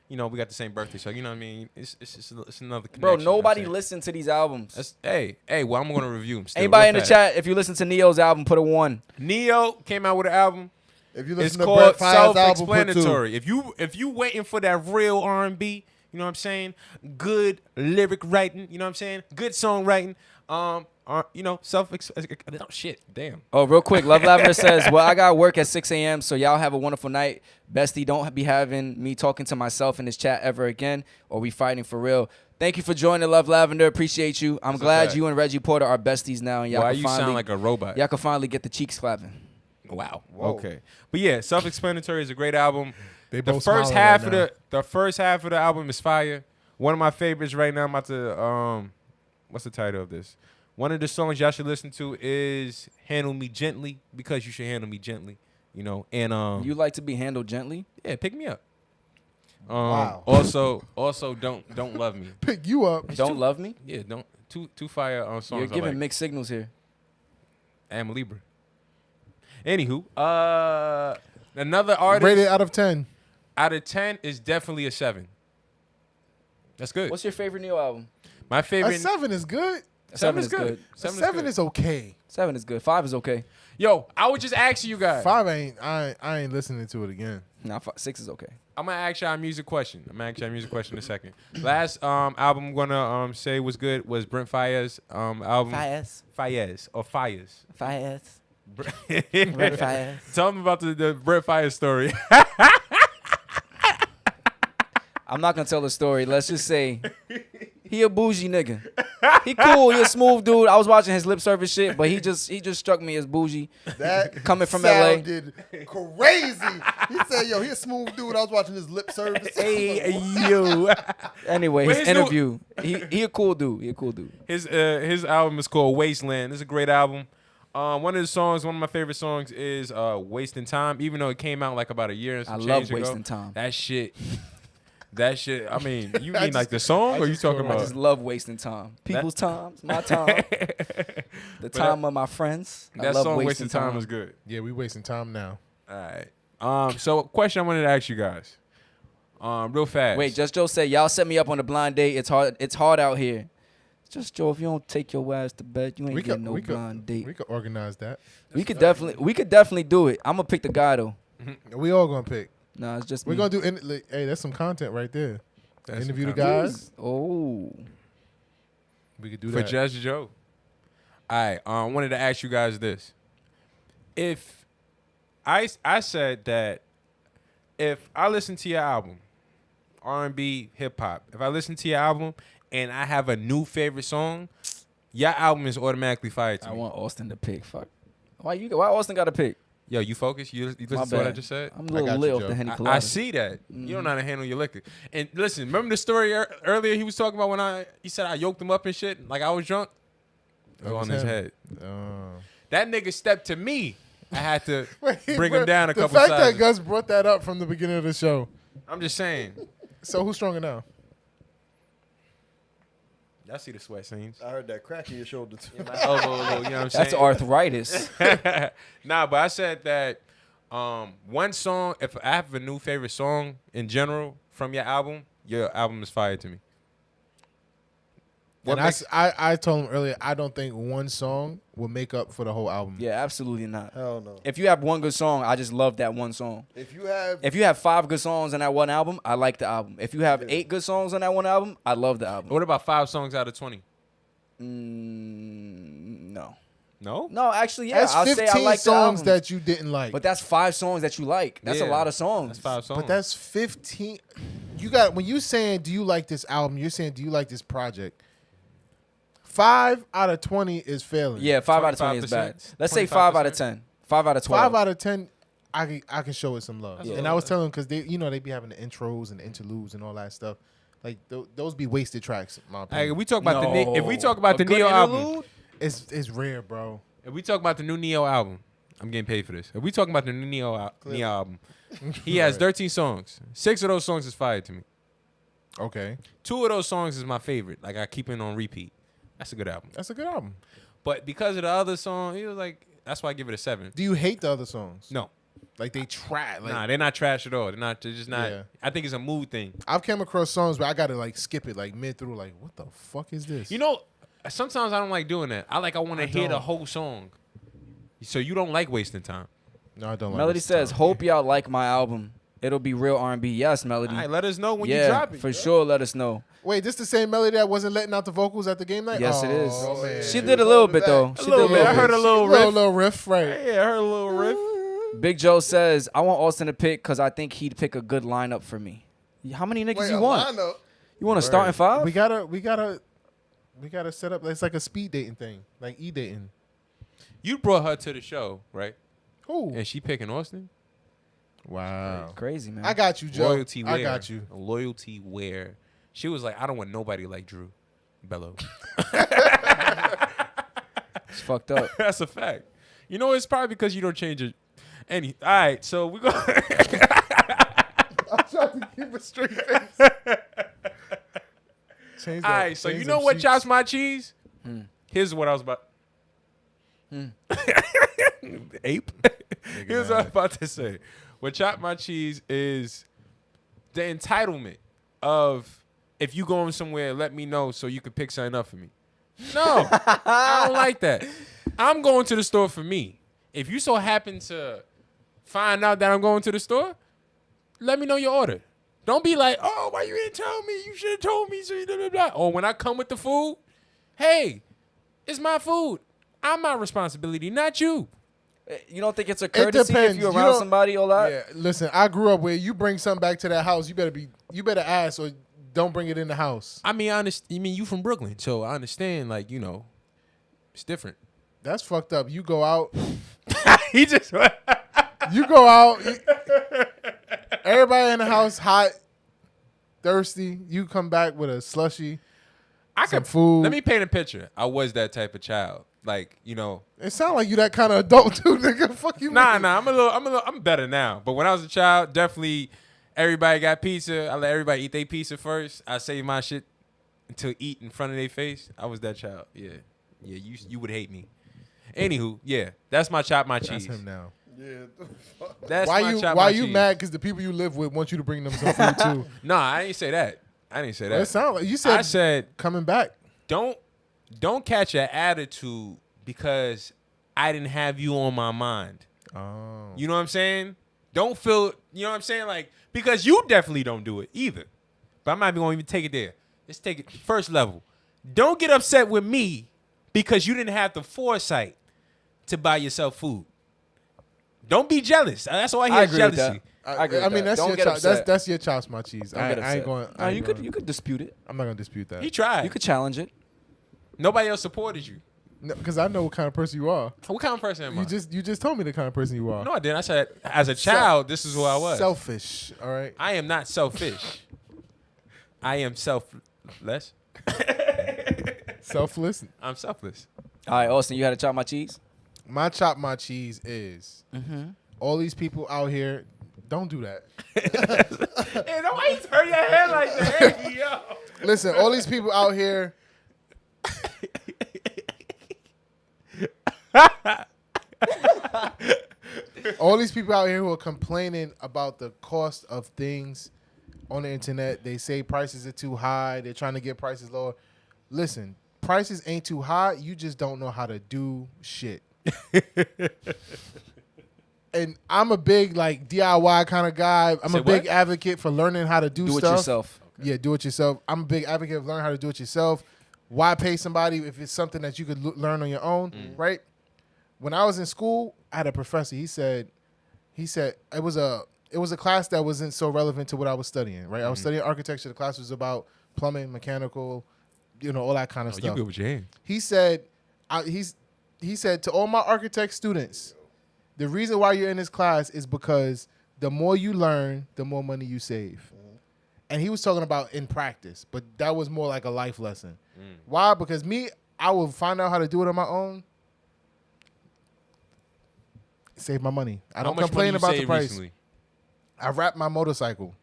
You know, we got the same birthday, so you know what I mean. It's another connection. Bro, you know what I'm nobody saying? listened to these albums. Hey, well, I'm gonna review them. Still, Anybody real in the fast. chat, if you listen to Neo's album, put a 1. Neyo came out with an album. If you It's listen to called Brent Faiyaz album, put 2. Self-Explanatory. If you waiting for that real R&B, you know what I'm saying? Good lyric writing, you know what I'm saying? Good songwriting. You know, shit, damn. Oh, real quick, Love Lavender says, well, I got work at 6 a.m., so y'all have a wonderful night. Bestie, don't be having me talking to myself in this chat ever again, or we fighting for real. Thank you for joining, Love Lavender. Appreciate you. I'm glad fact. you and Reggie Porter are besties now, and y'all Why can you finally, sound like a robot? y'all can finally get the cheeks clapping. Wow. Whoa. Okay. But yeah, Self-Explanatory is a great album. They The both first smiling half right of the first half of the album is fire. One of my favorites right now. I'm about to what's the title of this? One of the songs y'all should listen to is "Handle Me Gently" because you should handle me gently. You know, and You like to be handled gently? yeah, pick me up. Wow. Also, don't love me. Pick you up. Don't love me? Yeah, don't two fire songs. You're I giving like. mixed signals here. I'm a Libra. Anywho, another artist Rated out of 10. out of 10 is definitely a 7. That's good. What's your favorite Neyo album? My A favorite 7 is good. Seven is good. A 7 7 good. is okay. 7 is good. 5 is okay. Yo, I was just asking you guys. 5 ain't. I ain't listening to it again. Nah, 6 is okay. I'm gonna ask y'all a music question. In a second. Last album I'm gonna say was good was Brent Faiyaz album. Faiyaz or Fires. Brent Brent Faiyaz. Tell me about the Brent Faiyaz story. I'm not gonna tell the story. Let's just say he a bougie nigga. He cool. He a smooth dude. I was watching his lip service shit, but he just struck me as bougie. That Coming from LA. sounded crazy. He said, "Yo, he a smooth dude." I was watching his lip service. Hey yo. Anyway, But his his new- interview. He a cool dude. He a cool dude. His album is called Wasteland. It's a great album. One of my favorite songs is Wasting Time, even though it came out like about a year and some I change love ago. Wasting Time. That shit, I mean, you mean like the song or you talking I about? just love wasting time. People's times, my time, the time of my friends. I That love song wasting Wasting Time is good. Yeah, we wasting time now. All right. So a question I wanted to ask you guys. Real fast. Wait, Just Joe said y'all set me up on a blind date. It's hard out here. Just Joe, if you don't take your ass to bed, you ain't getting no blind date. We could organize that. We could definitely do it. I'm gonna pick the guy though. We all gonna pick. Nah, it's just We're me. gonna do. Hey, that's some content right there. That's Interview the some guys. Oh, We could do For that. Just Joe. All right. I wanted to ask you guys this. If I said that if I listen to your album, R&B, hip hop, if I listen to your album and I have a new favorite song, your album is automatically fired to I me. want Austin to pick. Fuck. Why Austin got to pick? Yo, you focus? You My listen to what I bad. just said? I'm a little got lit you, off Joe. the Henny I Colada. see that. You don't know how to handle your liquor. And listen, remember the story earlier he was talking about when he said I yoked him up and shit, like I was drunk? It was on his him. head. That nigga stepped to me. I had to Wait, bring bro, him down a couple The fact sizes. that Gus brought that up from the beginning of the show. I'm just saying. So who's stronger now? Y'all see the sweat scenes. I heard that crack in your shoulder too. My elbow, a little, you know what I'm That's saying? arthritis. Nah, but I said that one song, if I have a new favorite song in general from your album is fire to me. What And makes, I told him earlier, I don't think one song will make up for the whole album. Yeah, absolutely not. Hell no. If you have one good song, I just love that one song. If you have, If you have 5 good songs on that one album, I like the album. If you have 8 good songs on that one album, I love the album. what about 5 songs out of 20? No. No? No, actually, yeah. That's I'll 15 say I like the songs album. that you didn't like. But that's 5 songs that you like. That's a Yeah, lot of songs. That's 5 songs. But that's 15. You got when you saying do you like this album? You're saying do you like this project? 5 out of 20 is failing. Yeah, 5 out of 20 is 25%? bad. Let's say 5 out of 10. 5 out of 12. 5 out of 10. I can show it some love. Yeah. And I was telling them because they they be having the intros and the interludes and all that stuff. Like those be wasted tracks. In my Hey, opinion. if we talk about No. if we talk about the A good Neo album, interlude? It's rare, bro. if we talk about the new Neo album, I'm getting paid for this. If we talking about the new Neo album, he has 13 songs. 6 of those songs is fire to me. Okay, 2 of those songs is my favorite. Like I keep it on repeat. That's a good album. that's a good album. But because of the other song, it was like that's why I give it a 7. Do you hate the other songs? No, Like they trash. Like nah, they're not trash at all. They're just not. Yeah. I think it's a mood thing. I've came across songs where I gotta like skip it like mid through. Like what the fuck is this? You know, sometimes I don't like doing that. I want to hear the don't. whole song. So you don't like wasting time. No, I don't. Melody like this says, song. hope y'all like my album. It'll be real R&B. Yes, Melody. All right, let us know when you yeah, drop it. for sure. Let us know. Wait, this the same Melody that wasn't letting out the vocals at the game night? Yes, it is. Oh, man. She did a little bit, though. She did a little bit. little I heard bit. a little riff. little riff, right? Yeah, I heard a little riff. Big Joe says, I want Austin to pick because I think he'd pick a good lineup for me. How many niggas wait, you a want? lineup? You want to start in 5? We gotta set up. It's like a speed dating thing, like dating. You brought her to the show, right? Who? and she picking Austin. Wow. Crazy, man. I got you, Joe. Loyalty wear. I got you. Loyalty wear. She was like, I don't want nobody like Drew Bello. It's fucked up. That's a fact. You know, it's probably because you don't change it. All right, so we go. I'm trying to keep a straight face. Change All right, so you know what chops my cheese? Here's what I was about. Ape. Here's what I was about to say. What chopped my cheese is the entitlement of, if you going somewhere, let me know so you can pick something up for me. No, I don't like that. I'm going to the store for me. If you so happen to find out that I'm going to the store, let me know your order. Don't be like, oh, why you didn't tell me? You should have told me. So blah, blah, blah. Or when I come with the food, hey, it's my food. I'm my responsibility, not you. You don't think it's a courtesy depends. if you're You around don't- somebody a lot? Yeah, listen, I grew up where you bring something back to that house, you better ask or don't bring it in the house. I mean, you from Brooklyn, so I understand, like, you know, it's different. That's fucked up. You go out, He just you go out, everybody in the house hot, thirsty. You come back with a slushy, some food. Let me paint a picture. I was that type of child. Like, you know. It sound like you that kind of adult too, nigga. Fuck you. Nah, mean? I'm better now. But when I was a child, definitely everybody got pizza. I let everybody eat their pizza first. I save my shit until eat in front of their face. I was that child. Yeah. Yeah, you would hate me. Anywho, yeah. That's my chop my cheese. That's him now. Yeah. That's Why my you chop why my you cheese. mad? Because the people you live with want you to bring them some food too. No, I didn't say that. It sound like you said. I said coming back. don't catch an attitude because I didn't have you on my mind. Oh. You know what I'm saying? Don't feel, you know what I'm saying? Like, because you definitely don't do it either. But I'm not even going to even take it there. Let's take it first level. Don't get upset with me because you didn't have the foresight to buy yourself food. Don't be jealous. That's all I hear I is agree with jealousy. that. I agree. I mean, that's Don't your get chop. upset. That's your chops, my cheese. Don't I get ain't upset. going. No, you could dispute it. I'm not gonna dispute that. He tried. You could challenge it. Nobody else supported you. Because I know what kind of person you are. What kind of person am I? You just told me the kind of person you are. No, I didn't. I said, as a child, this is who I was. Selfish. All right. I am not selfish. I am selfless. Selfless. I'm selfless. All right, Austin, you had to chop my cheese? My chop, my cheese is all these people out here. Don't do that. Hey, nobody turn your head like that. Hey, yo. Listen, all these people out here. All these people out here who are complaining about the cost of things on the internet. They say prices are too high. They're trying to get prices lower. Listen, prices ain't too high. You just don't know how to do shit. And I'm a big like DIY kind of guy. I'm Say a big what? advocate for learning how to do Do it stuff. yourself. Yeah, do it yourself. I'm a big advocate of learning how to do it yourself. Why pay somebody if it's something that you could learn on your own, right? When I was in school, I had a professor. He said it was a class that wasn't so relevant to what I was studying, right? I was studying architecture. The class was about plumbing, mechanical, all that kind of You stuff. good with your hand. He said, he said to all my architect students, the reason why you're in this class is because the more you learn, the more money you save. And he was talking about in practice, but that was more like a life lesson. Why? Because I will find out how to do it on my own. Save my money. I don't complain about the price. Recently? I wrap my motorcycle.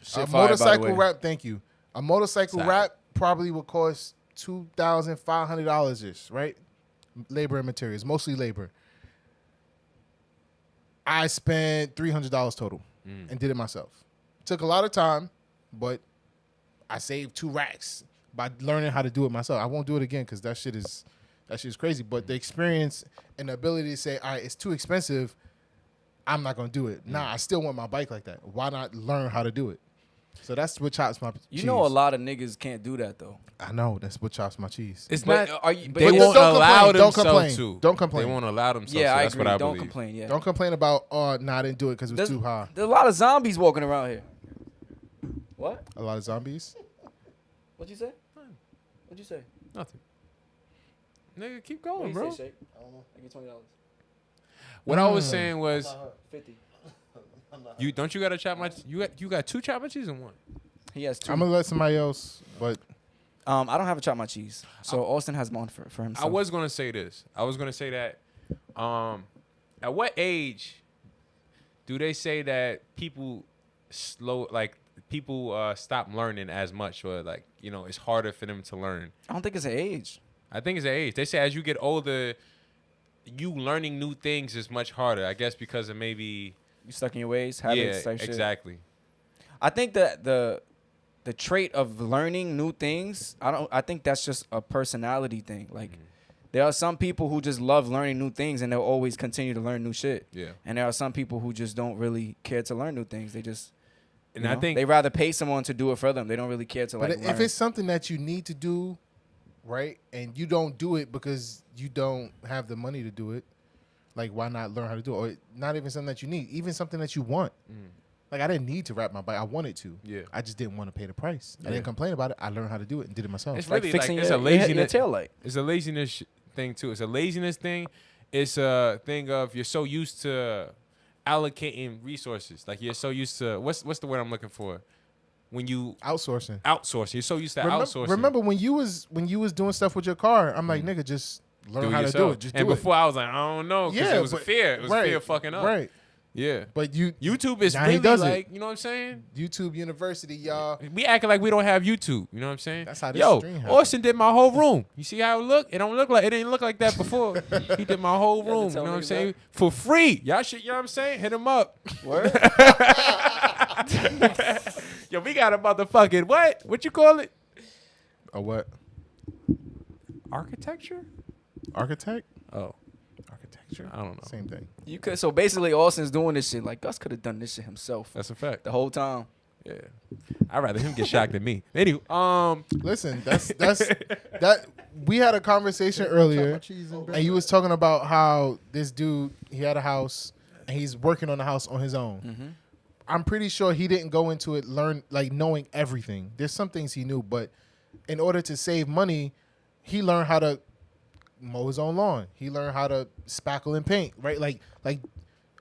Shit A fire, by the motorcycle way. wrap. Thank you. A motorcycle Sorry. wrap probably would cost $2,500 ish, right? Labor and materials, mostly labor. I spent $300 total and did it myself. Took a lot of time, but I saved 2 racks by learning how to do it myself. I won't do it again because that shit is crazy. But the experience and the ability to say, all right, it's too expensive, I'm not gonna do it. Nah, I still want my bike like that. Why not learn how to do it? So that's what chops my cheese. You know a lot of niggas can't do that, though. I know that's what chops my cheese. It's But not. are you- but They it's- won't don't allow complain, don't themselves complain, to. don't complain. They won't allow themselves Yeah, to. I That's agree. what I Don't believe. complain, yeah. Don't complain about I didn't do it because it was There's too high. a lot of zombies walking around here. What? A lot of zombies. What'd you say? What'd you say? Nothing. Nigga, keep What going, you bro. say, Shake? I don't know. I get $20. What I was saying was, you got a chop my you got 2 chop my cheese and 1. He has 2. I'm gonna let somebody else, but I don't have a chop my cheese, so Austin has one for himself. I was gonna say this. I was gonna say that. At what age do they say that people stop learning as much, or like, you know, it's harder for them to learn? I don't think it's an age. I think it's an age. They say as you get older, you learning new things is much harder. I guess because of maybe You stuck in your ways, habits, yeah, type shit. exactly. I think that the trait of learning new things, I think that's just a personality thing. Like there are some people who just love learning new things and they'll always continue to learn new shit. Yeah. And there are some people who just don't really care to learn new things. They just And I think they rather pay someone to do it for them. They don't really care to but like if learn. it's something that you need to do, right, and you don't do it because you don't have the money to do it, like why not learn how to do it? Or not even something that you need, even something that you want. Like I didn't need to rap my bike. I wanted to. Yeah. I just didn't want to pay the price. I didn't complain about it. I learned how to do it and did it myself. it's like really fixing it's your, a laziness your tail light. It's a laziness thing too. It's a laziness thing. It's a thing of you're so used to allocating resources. Like you're so used to what's the word I'm looking for? When you Outsourcing. outsource, you're so used to outsourcing. Remember when you was doing stuff with your car? I'm like, nigga, just learn Do it how to do yourself. it. Just and do before I was like, I don't know, because Yeah, it was a but- fear. It was right, fear of fucking up. Right. Yeah. But YouTube is Now he really does it. like, you know what I'm saying? YouTube University, y'all. We acting like we don't have YouTube. You know what I'm saying? That's how this Yo, stream happened. Austin did my whole room. You see how it look? It didn't look like that before. He did my whole You have to room. You tell know what I'm niggas saying? that. For free. Y'all should, you know what I'm saying? Hit him up. Word? Yo, we got a motherfucking what? What you call it? Or what? Architecture? Architect? Oh, Architecture? I don't know. Same thing. You could. So basically, Austin's doing this shit. Like Gus could have done this shit himself That's a fact. the whole time. Yeah. I'd rather him get shocked than me. Anyway, Listen, that's that. We had a conversation earlier, and you was talking about how this dude, he had a house and he's working on the house on his own. I'm pretty sure he didn't go into it knowing everything. There's some things he knew, but in order to save money, he learned how to mow his own lawn. He learned how to spackle and paint, right? Like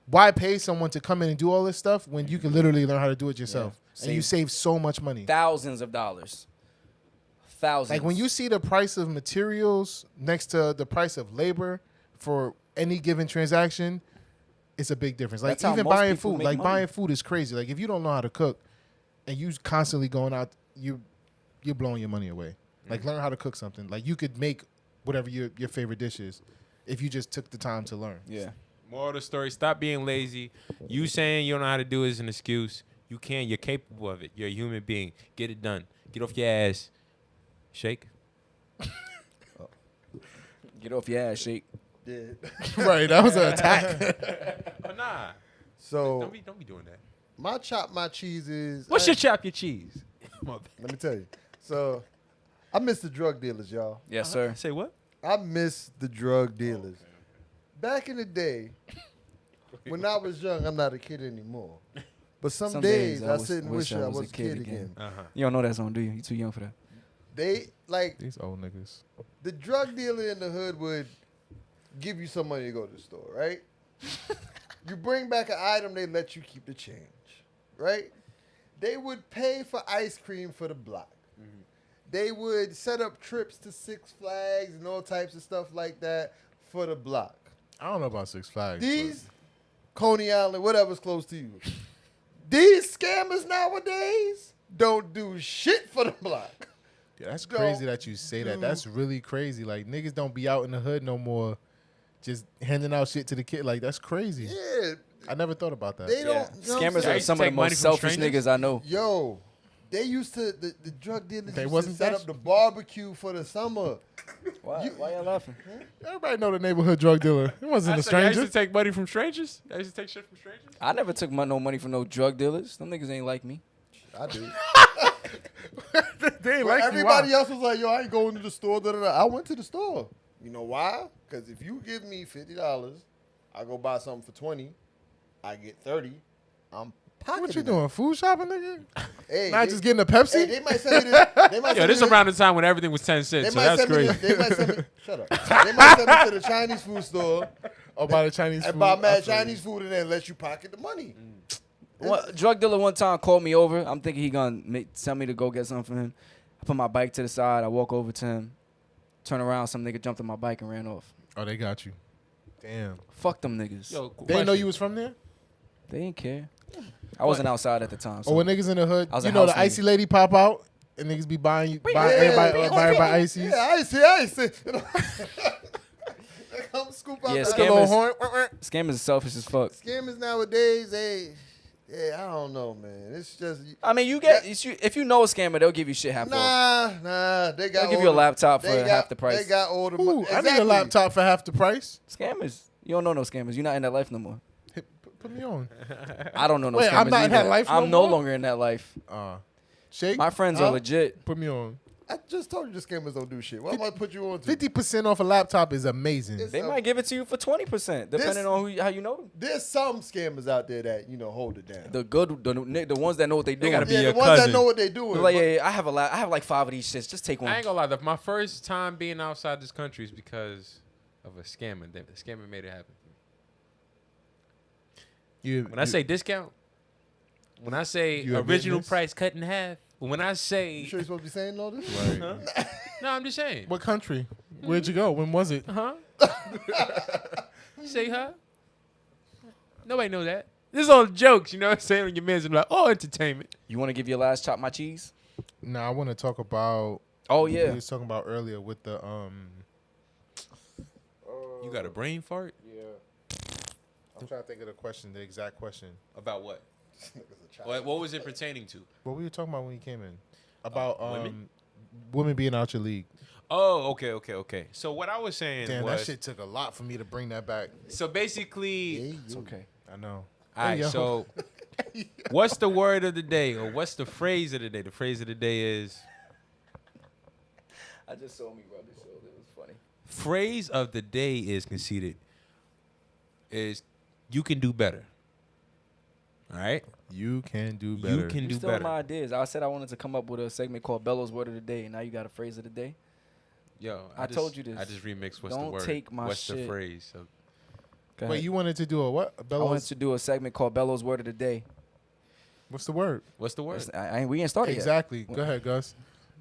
why pay someone to come in and do all this stuff when you can literally learn how to do it yourself? And you save so much money. Thousands of dollars. Thousands. Like when you see the price of materials next to the price of labor for any given transaction, it's a big difference. Like That's how even most buying people food, make like money. buying food is crazy. Like if you don't know how to cook and you constantly going out, you're blowing your money away. Like learn how to cook something. Like you could make whatever your favorite dish is if you just took the time to learn. Yeah. moral of the story, stop being lazy. You saying you don't know how to do it is an excuse. You can. You're capable of it. You're a human being. Get it done. Get off your ass. Shake. Get off your ass, shake. Yeah. Right, that was an attack. But nah. So Don't be doing that. my chop my cheese is. What's your chop your cheese? Let me tell you. So I miss the drug dealers, y'all. Yes, sir. Say what? I miss the drug dealers. Back in the day, when I was young, I'm not a kid anymore. But some days I sit and wish I was a kid again. Uh-huh. You don't know that song, do you? You too young for that. They like These old niggas. the drug dealer in the hood would give you some money to go to the store, right? You bring back an item, they let you keep the change, right? They would pay for ice cream for the block. Mm-hmm. They would set up trips to Six Flags and all types of stuff like that for the block. I don't know about Six Flags. These Coney Island, whatever's close to you. These scammers nowadays don't do shit for the block. Yeah, that's Don't crazy that you say that. do- That's really crazy. Like niggas don't be out in the hood no more, just handing out shit to the kid. Like that's crazy. Yeah, I never thought about that. they don't. You know what I'm Scammers saying? are some of the Take money most from selfish strangers? niggas I know. Yo, they used to the drug dealers They used wasn't to set that- up the barbecue for the summer. Why y'all laughing? Everybody know the neighborhood drug dealer. It wasn't a I stranger. used to take money from strangers. I used to take shit from strangers. I never took no money from no drug dealers. Them niggas ain't like me. I did. They ain't But like everybody else was like, yo, I ain't going to the store. Da, da, da. I went to the store. You know why? Because if you give me $50, I go buy something for 20, I get 30. I'm pocketing What you it. doing? Food shopping, nigga? Hey, Not they- just getting a Pepsi? Hey, they might send me this. They might Yo, send this is me around the time when everything was 10 They cents, so might that's send me crazy. They might send me. Shut up. They might send me to the Chinese food store. Or buy the Chinese food. And buy I mad feel you. Chinese food and then let you pocket the money. Drug dealer one time called me over. I'm thinking he gonna tell me to go get something for him. I put my bike to the side. I walk over to him. Turn around. Some nigga jumped on my bike and ran off. Oh, they got you. Damn. Fuck them niggas. Yo, They didn't know you was from there? They didn't care. I wasn't outside at the time. So. Or when niggas in the hood, I was a you know, the house icy nigga. lady pop out and niggas be buying everybody buy ices. Yeah, icy. You know? They come scoop out Yeah, the The little scammers- horn. Scammers is selfish as fuck. Scammers nowadays, I don't know, man. It's just I mean, if you know a scammer, they'll give you shit half off. nah. They got They'll give you a laptop for half the price. They got all the Ooh, money. I need a laptop for half the price. Scammers. You don't know no scammers. You're not in that life no more. Put me on. I don't know no Wait, scammers I'm not in either. that life no I'm no more? longer in that life. Shake. My friends are legit. Put me on. I just told you the scammers don't do shit. Why am I put you on to? 50% off a laptop is amazing. It's- They might give it to you for 20%, depending on how you know them. There's some scammers out there that hold it down. The ones that know what they do. gotta be Yeah, your the ones cousin. that know what they doing. Like, yeah, I have like 5 of these shits. Just take one. I ain't gonna lie. My first time being outside this country is because of a scammer. The scammer made it happen. When I say discount, when I say You admit original this? price cut in half, when I say You sure you're supposed to be saying all this? no, I'm just saying. What country? Where'd you go? When was it? Huh? Say huh? Nobody know that. This is all jokes, you know what I'm saying? When your man's like, oh, entertainment. You want to give your last chop my cheese? Nah, I want to talk about. Oh We yeah. was talking about earlier with the You got a brain fart? Yeah. I'm trying to think of the question, the exact question. About what? What was it pertaining to? What were you talking about when you came in? About women? women being out your league. Oh, okay. So what I was saying Damn, was, that shit took a lot for me to bring that back. so basically, It's okay. I know. all right, yo. so what's the word of the day or what's the phrase of the day? The phrase of the day is, I just saw me rub his shoulder. It was funny. phrase of the day is conceited, is you can do better. All right? You can do better. You can You do still my better. ideas. I said I wanted to come up with a segment called Bellows Word of the Day, and now you got a phrase of the day. Yo, I told you this. I just remixed what's Don't the word. take my what's the shit. phrase? So Go Wait, ahead. you wanted to do a what? A I wanted bellows? to do a segment called Bellows Word of the Day. What's the word? what's the word? We ain't started Exactly. Go ahead, Gus.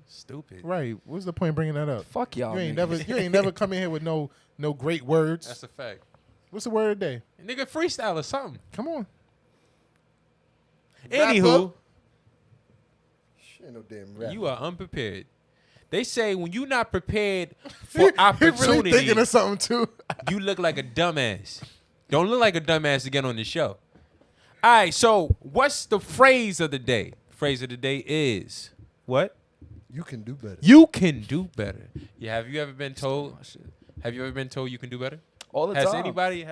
Stupid. Right. What's the point bringing that up? yet. Fuck y'all. You ain't niggas. never come in here with no great words. That's a fact. What's the word of the day? Nigga, freestyle or something. Come on. Anywho, Shit, ain't no damn rap. you are unprepared. They say when you're not prepared for He really opportunity, thinking of something too. you look like a dumbass. Don't look like a dumbass to get on the show. All right, so what's the phrase of the day? Phrase of the day is what? You can do better. You can do better. Yeah, have you ever been told? Have you ever been told you can do better? All the Has time. anybody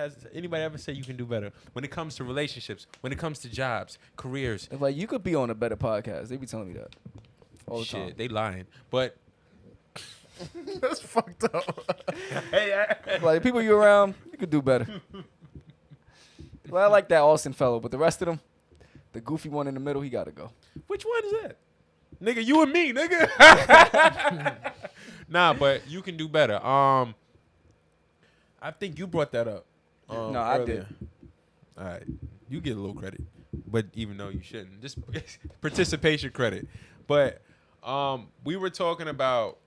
ever said you can do better when it comes to relationships, when it comes to jobs, careers? It's like you could be on a better podcast. They be telling me that all the Shit, time. they lying. But That's fucked up. Like people you around, you could do better. Well, I like that Austin fellow, but the rest of them, the goofy one in the middle, he got to go. which one is that? Nigga, you and me, nigga. Nah, but you can do better. I think you brought that up. No, I earlier. did. All right, you get a little credit, but even though you shouldn't, just participation credit. But we were talking about.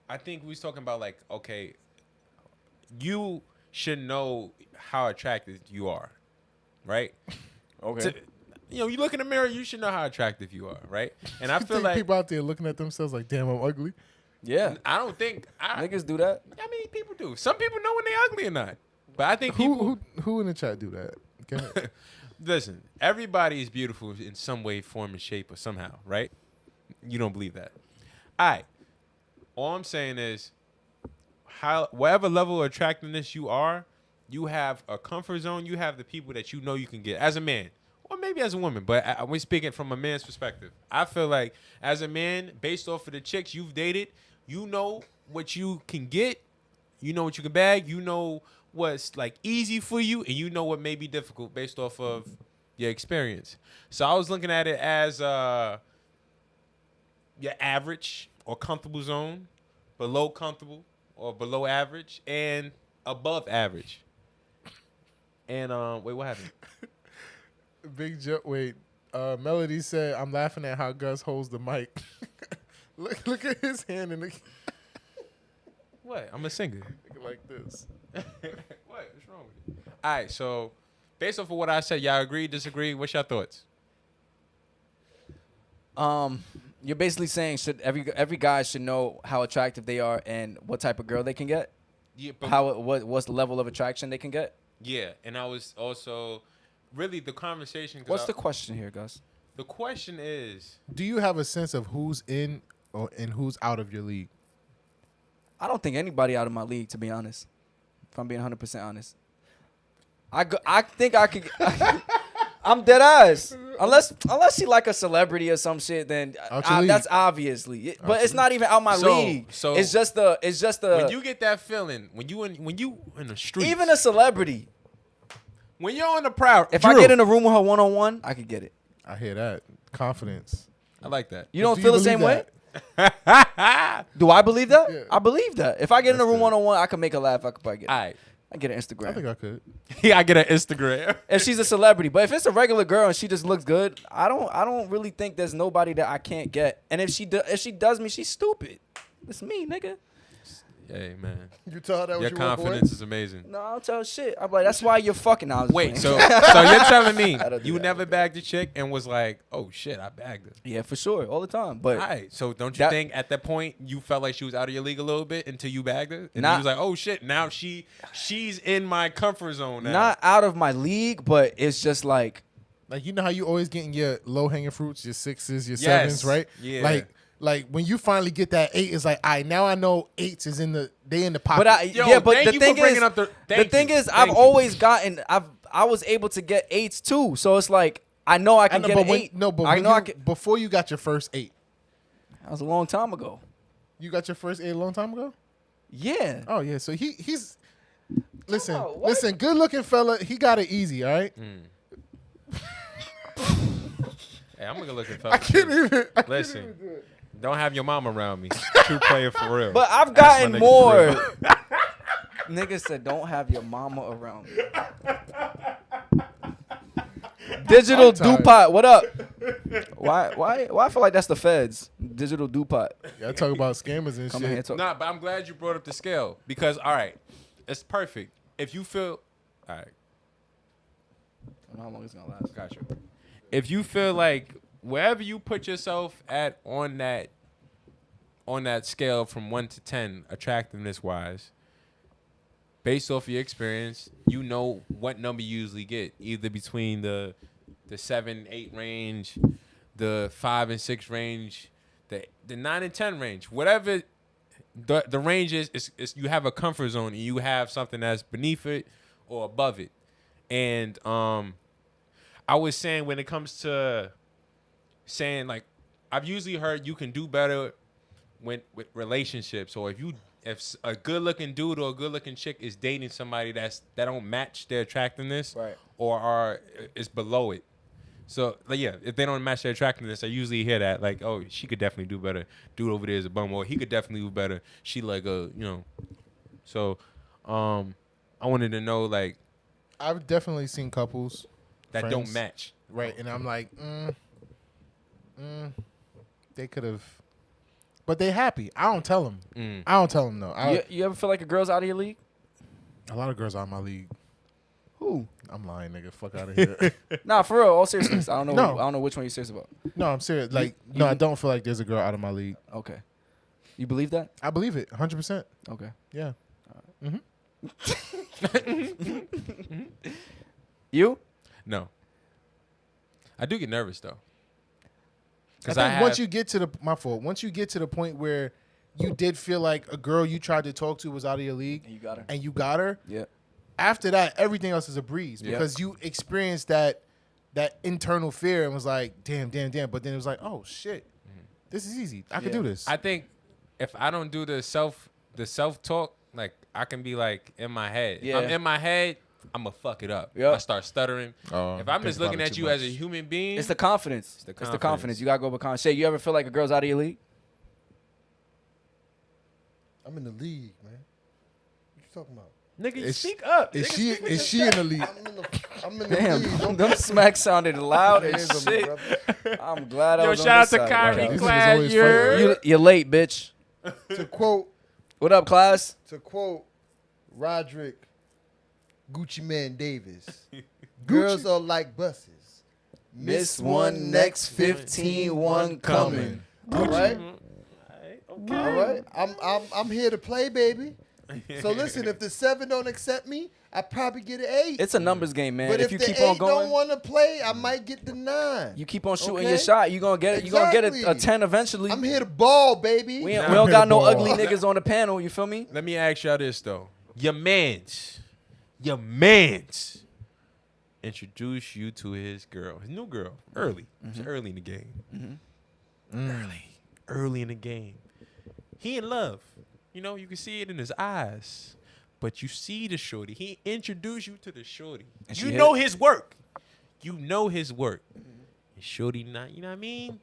I think we was talking about like, okay, you should know how attractive you are, right? Okay. You look in the mirror, you should know how attractive you are, right? And I You feel think like people out there looking at themselves like, damn, I'm ugly. Yeah. I don't think Niggas do that. I mean, people do. Some people know when they ugly or not, but I think people. Who in the chat do that? Go ahead. Listen, everybody is beautiful in some way, form, and shape, or somehow, right? You don't believe that. All right. All I'm saying is, whatever level of attractiveness you are, you have a comfort zone. You have the people that you know you can get as a man, or maybe as a woman. But we're speaking from a man's perspective. I feel like as a man, based off of the chicks you've dated, you know what you can get. You know what you can bag. You know what's like easy for you, and you know what may be difficult based off of your experience. So I was looking at it as your average or comfortable zone, below comfortable or below average and above average. And wait, what happened? Big joke. Wait, Melody said, "I'm laughing at how Gus holds the mic. look at his hand in the What? I'm a singer. like this." What? What's wrong with you? All right, so based off of what I said, y'all agree, disagree? What's your thoughts? You're basically saying should every guy should know how attractive they are and what type of girl they can get? Yeah, but What's the level of attraction they can get? yeah, and I was also really the conversation. What's the question here, Gus? The question is, Do you have a sense of who's in and who's out of your league? I don't think anybody out of my league, to be honest. If I'm being 100% honest, I think I could. I'm dead ass. Unless she like a celebrity or some shit, then that's obviously. But it's not even out my league. So it's just the. when you get that feeling, when you in the street, Even a celebrity. when you're on the prowl, If I get in a room with her 1-on-1, I could get it. I hear that confidence. I like that. You don't Do feel you the same believe way? Do I believe that? Yeah. I believe that. If I get in a room good. 1-on-1, I can make her laugh. I could probably get it. All right. I get an Instagram. I think I could. Yeah, I get an Instagram. If she's a celebrity. But if it's a regular girl and she just looks good, I don't really think there's nobody that I can't get. And if she does me, she's stupid. It's me, nigga. Hey man, You tell her that your was your confidence is amazing. No, I'll tell shit. I'm like, that's why you're fucking. Now. Wait, so you're telling me I don't do you that. never bagged a chick and was like, oh shit, I bagged her. Yeah, for sure, all the time. But All right, so don't you That- think at that point you felt like she was out of your league a little bit until you bagged her, and Nah. you was like, oh shit, now she's in my comfort zone now. not out of my league, but it's just like Like, you know how you always getting your low hanging fruits, your 6s, your Yes. 7s, right? Yeah. Like when you finally get that 8, it's like, all right, now I know 8s is in the pocket. But thank the you thing for bringing is, up the I've always gotten, I was able to get 8s too. So it's like I know I can get but an when, 8. no, but I when know you, I can. before you got your first 8, That was a long time ago. you got your first 8 a long time ago? Yeah. Oh yeah, so he's listen, on, what? listen, good looking fella, he got it easy, all right? Hey, I'm gonna look at fella. I can't even Listen, don't have your mom around me. True player for real. But I've That's my gotten nigga more. for real. Nigga said, "Don't have your mama around me." Digital tired. Dupont, what up? Why I feel like that's the feds. Digital Dupont. Y'all talk about scammers and Come in here, shit. talk. Nah, but I'm glad you brought up the scale because all right, it's perfect. If you feel all right, I don't know how long it's gonna last. gotcha. If you feel like wherever you put yourself at on that scale from 1 to 10, attractiveness wise, based off your experience, you know what number you usually get, either between the 7, 8 range, the 5 and 6 range, the 9 and 10 range, whatever the range is you have a comfort zone and you have something that's beneath it or above it. And I was saying when it comes to saying like I've usually heard you can do better with relationships, or if a good looking dude or a good looking chick is dating somebody that don't match their attractiveness, Right. or is below it. So like yeah, if they don't match their attractiveness, I usually hear that like, oh, she could definitely do better. Dude over there is a bum, or he could definitely do better. She like So, I wanted to know like I've definitely seen couples that friends, don't match. right? And I'm like, they could have, but they happy. I don't tell them. I don't tell them though. You ever feel like a girl's out of your league? A lot of girls are in my league. Who? I'm lying, nigga. Fuck out of here. Nah, for real. All seriousness. I don't know. No. I don't know which one you're serious about. No, I'm serious. Like, no, I don't feel like there's a girl out of my league. Okay. You believe that? I believe it, 100%. Okay. Yeah. You? No. I do get nervous though. I think once you get to once you get to the point where you did feel like a girl you tried to talk to was out of your league, And you got her. and you got her, Yeah. after that, everything else is a breeze Yeah. because you experienced that internal fear and was like, damn. But then it was like, oh shit, this is easy. I can do this. I think if I don't do the self talk, like I can be like in my head. Yeah. If I'm in my head, I'm gonna fuck it up. Yep. I start stuttering. Oh, if I'm think just about looking it at too you as a much. human being, It's the confidence. the It's the confidence. confidence. You gotta go with confidence. Shay, you ever feel like a girl's out of your league? I'm in the league, man. talking about? Nigga, Is- speak up. Is Nigga, she speak with is your she in chest. the league? I'm in the Damn, lead. Don't them smacks sounded loud as hands on me, shit. brother. I'm glad I Yo, was shout on out this to side. Kyrie These niggas Class. always fighting. You're late, bitch. To quote What up, class? Roderick Gucci Man Davis, girls are like buses. Miss one, next 15, one coming. All right. Okay. All right, I'm here to play, baby. So listen, if the 7 don't accept me, I probably get an 8. It's a numbers game, man. But if if you the keep 8 on going, don't want to play, I might get the 9. you keep on shooting Okay? your shot, you gonna get it. You gonna get a Exactly. 10 eventually. I'm here to ball, baby. We Nah, don't got no ball. ugly niggas on the panel. You feel me? Let me ask y'all this though. Your mans introduce you to his girl, his new girl, early. It's early in the game. Early in the game. He in love. You know, you can see it in his eyes. But you see the shorty. He introduced you to the shorty. And You she know hit? his work. You know his work. And shorty not, you know what I mean?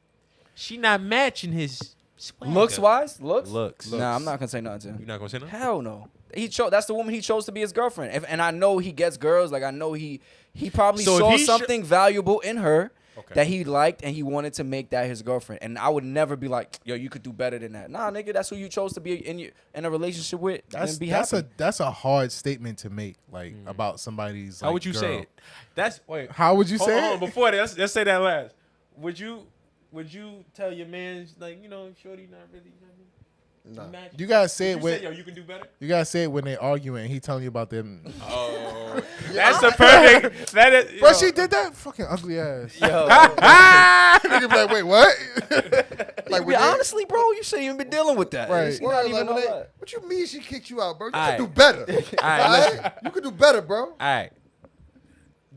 She not matching his swagger. Looks wise, looks. Looks. Nah, I'm not gonna say nothing to him. You're not gonna say nothing? Hell no. That's the woman he chose to be his girlfriend. And I know he gets girls. Like I know he probably So if saw he something valuable in her Okay. that he liked, and he wanted to make that his girlfriend. And I would never be like, yo, you could do better than that. Nah, nigga, that's who you chose to be in a relationship with. And be happy. That's a hard statement to make, like about somebody's. How like, would you girl. say it? That's wait. How would you Hold say on, it? before that, let's say that last. Would you tell your man like, you know, shorty not really, you know what I mean? Nah. Match? You gotta say Would it you say, with. yo, you can do better. You gotta say it when they arguing. And he telling you about them. Oh, that's the perfect. That is. But she did that fucking ugly ass. Yo, Nigga be like, wait, what? Like be honestly, bro, you shouldn't even be dealing with that. Right. She not even like, all that. what you mean she kicked you out, bro? You Aight. can do better. Aight, Alright? listen. You can do better, bro. All right.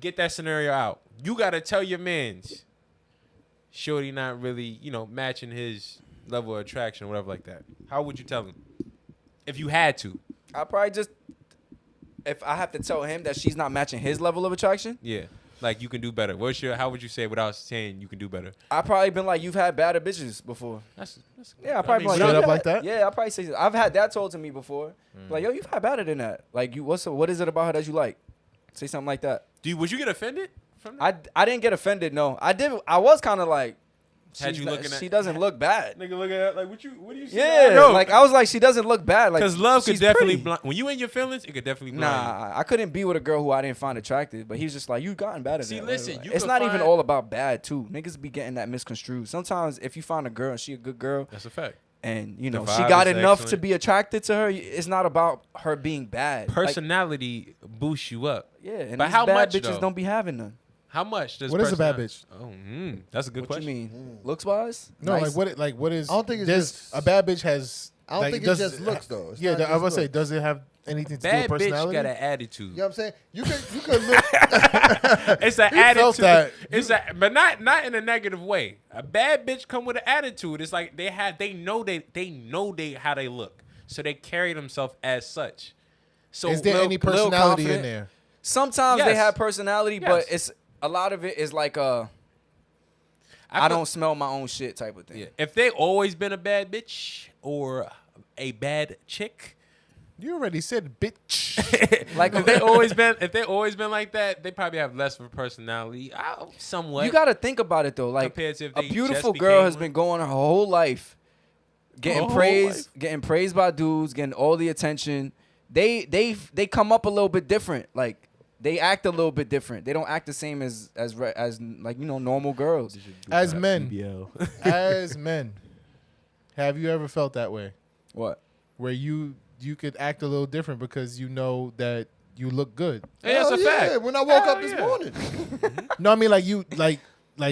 Get that scenario out. You gotta tell your mans, shorty not really, you know, matching his level of attraction or whatever like that. How would you tell him? If you had to. I probably just, if I have to tell him that she's not matching his level of attraction, Yeah. Like you can do better. How would you say it without saying you can do better? I probably been like, you've had badder bitches before. That's Yeah, I probably mean, be straight like, up "Yo, like that?" Yeah, I probably say I've had that told to me before. Like, yo, you've had better than that. Like, what is it about her that you like? Say something like that. would you get offended from that? I didn't get offended. No, I did. I was kind of like, Had you looking at- she doesn't look bad. Nigga look at that like what do you see? Yeah, like I was like, she doesn't look bad. Like, because love could she's definitely pretty. blind. When you in your feelings, it could definitely blind you. Nah, I couldn't be with a girl who I didn't find attractive. But he was just like, you gotten better. See, than listen, that. you It's could not even find- all about bad too. Niggas be getting that misconstrued. Sometimes if you find a girl and she a good girl, That's a fact. and you know The she vibe got is enough to excellent. be attracted to her, it's not about her being bad. Like, Personality boosts you up. yeah, and But these how bad much, bitches though? don't be having none. How much does What is a bad personality- Oh, that's a good What question. you mean? Looks wise? No, Nice? like what is? I don't think it's there's- just- a bad bitch has. I don't like, think does- it's just looks, though. It's Yeah, not I just was say, looks. does it have anything to Bad do with bitch personality? got an attitude. You know what I'm saying? You could look. It's an He felt attitude. that. But not in a negative way. A bad bitch come with an attitude. It's like they know how they look, so they carry themselves as such. So Is there Lil- any Lil personality in confident. there? Sometimes they Yes. have personality, but Yes. it's a lot of it is like I feel- don't smell my own shit type of thing. Yeah. If they always been a bad bitch or a bad chick, You already said bitch. Like if they always been like that, they probably have less of a personality. Somewhat. you got to think about it though. Like Compared to if a they beautiful just girl became has one. been going her whole life, getting whole praised, life. getting praised by dudes, getting all the attention. They come up a little bit different. Like they act a little bit different. They don't act the same as like normal girls. As men, as men, have you ever felt that way? What? Where you could act a little different because you know that you look good. Hey, that's a Hell fact. yeah, when I woke Hell up this yeah. morning. No, I mean like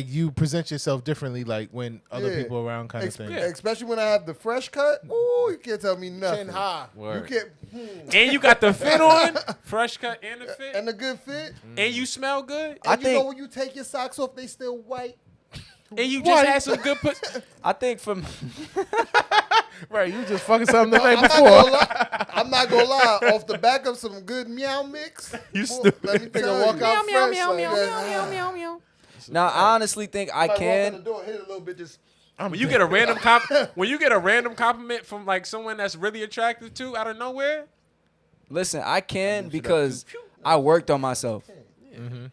you present yourself differently, like when other Yeah. people around, kind of thing. Yeah. Especially when I have the fresh cut. Ooh, you can't tell me nothing. Chin high. You Word. can't. And you got the fit on, fresh cut and the fit, And a good fit. and you smell good, I And you think- know when you take your socks off, they still white. and you just had some good put. I think from Right, you just fucking something the night I'm not before. gonna lie. I'm not gonna lie. Off the back of some good meow mix, You boy, stupid. let me tell walk you. out fresh. now, I honestly think I Might walk in the can. door, hit it a little bit, just. When you get a random compliment from like someone that's really attractive too out of nowhere, Listen, I can because I worked on myself.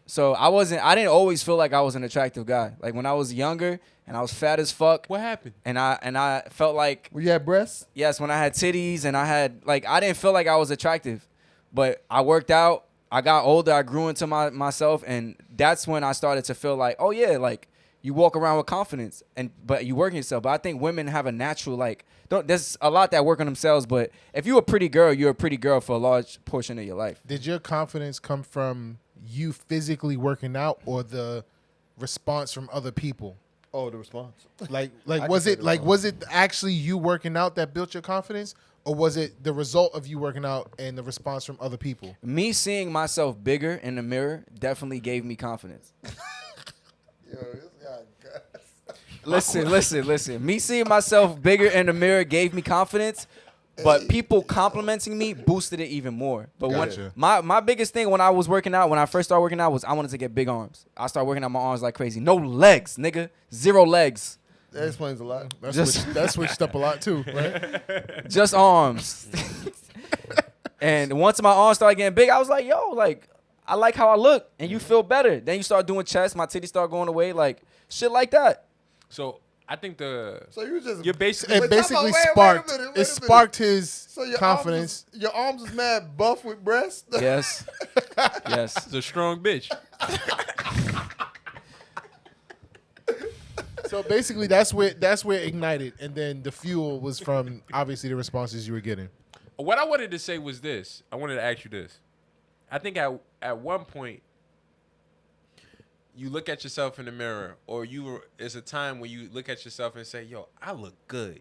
So I didn't always feel like I was an attractive guy. Like when I was younger and I was fat as fuck. What happened? And I felt like, When you had breasts? yes, when I had titties and I didn't feel like I was attractive. But I worked out. I got older. I grew into myself. And that's when I started to feel like, oh yeah, like you walk around with confidence but you work on yourself. But I think women have a natural there's a lot that work on themselves. But if you're a pretty girl, you're a pretty girl for a large portion of your life. Did your confidence come from you physically working out or the response from other people? Oh, the response. Like can was say it the like response. was it actually you working out that built your confidence, or was it the result of you working out and the response from other people? Me seeing myself bigger in the mirror definitely gave me confidence. Yo, this guy. Listen. Me seeing myself bigger in the mirror gave me confidence, but people complimenting me boosted it even more. But Gotcha. my biggest thing when I was working out, when I first started working out, was I wanted to get big arms. I started working out my arms like crazy. No legs, nigga. 0 legs. That explains a lot. That switched up a lot too, right? Just arms. And once my arms started getting big, I was like, yo, like, I like how I look. And you feel better. Then you start doing chest. My titties start going away. Like, shit like that. So I think So you just you're basically It Wait, basically wait a sparked. minute, wait a It minute. sparked his so your confidence. Your arms is mad buff with breasts. Yes. Yes. it's a strong bitch. So basically, that's where it ignited, and then the fuel was from obviously the responses you were getting. What I wanted to say was this. I wanted to ask you this. I think at one point you look at yourself in the mirror, or it's a time when you look at yourself and say, "Yo, I look good."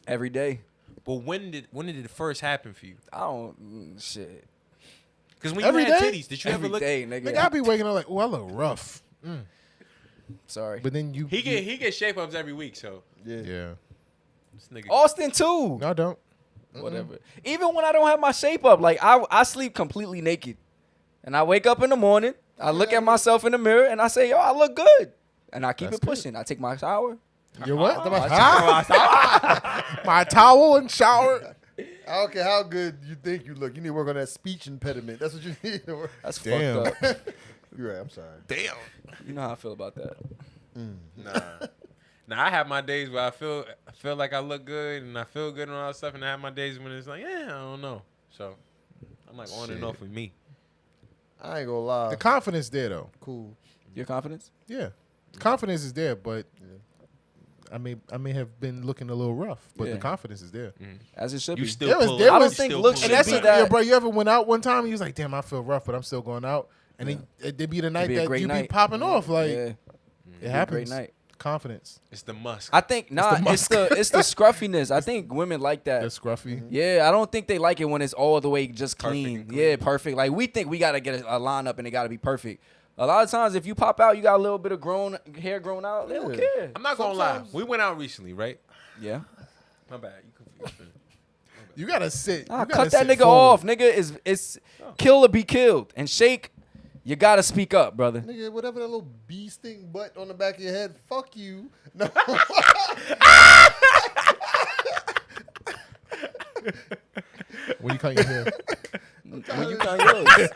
Every day. But when did it first happen for you? I don't shit. Because when Every you had day? titties, did you Every ever look? day, nigga. Like I be waking up like, oh, I look rough. Sorry. But then you He get shape ups every week, so Yeah. this nigga. Austin too. No, I don't. Whatever. Even when I don't have my shape up, like I sleep completely naked. And I wake up in the morning, I look at myself in the mirror and I say, yo, I look good. And I keep That's it pushing. I take my shower. You what? I My towel and shower. I don't care how good you think you look. You need to work on that speech impediment. That's what you need to work. That's Damn. fucked up. You're right. I'm sorry. Damn. You know how I feel about that. Nah, I have my days where I feel like I look good and I feel good and all that stuff, and I have my days when it's like, I don't know. So I'm like on and off with me. I ain't gonna lie. The confidence there though. Cool. Your confidence? Yeah, confidence is there, but I may have been looking a little rough, but the Yeah. confidence is there. As it should You be. still There was- pull there up, was- you still I don't think pull looks up. should And that's be it, that- yeah, bro. You ever went out one time and you was like, damn, I feel rough, but I'm still going out, and then it'd be the night be a that great you be night. popping off, like Yeah. it Great happens. night. Confidence. It's the musk. I think it's the scruffiness. I think women like that. That's scruffy. Yeah, I don't think they like it when it's all the way just clean. and Yeah, perfect. Like we think we gotta get a lineup and it gotta be perfect. A lot of times, if you pop out, you got a little bit of hair grown out. They don't Yeah. care. I'm not gonna lie. Sometimes- We went out recently, right? Yeah. My bad. You confused. You gotta sit. Nah, you cut gotta that sit nigga forward. off, nigga. It's kill or be killed. And Shake, you gotta speak up, brother. Nigga, whatever that little bee sting butt on the back of your head, fuck you. No. When you cut your hair. When you got yours.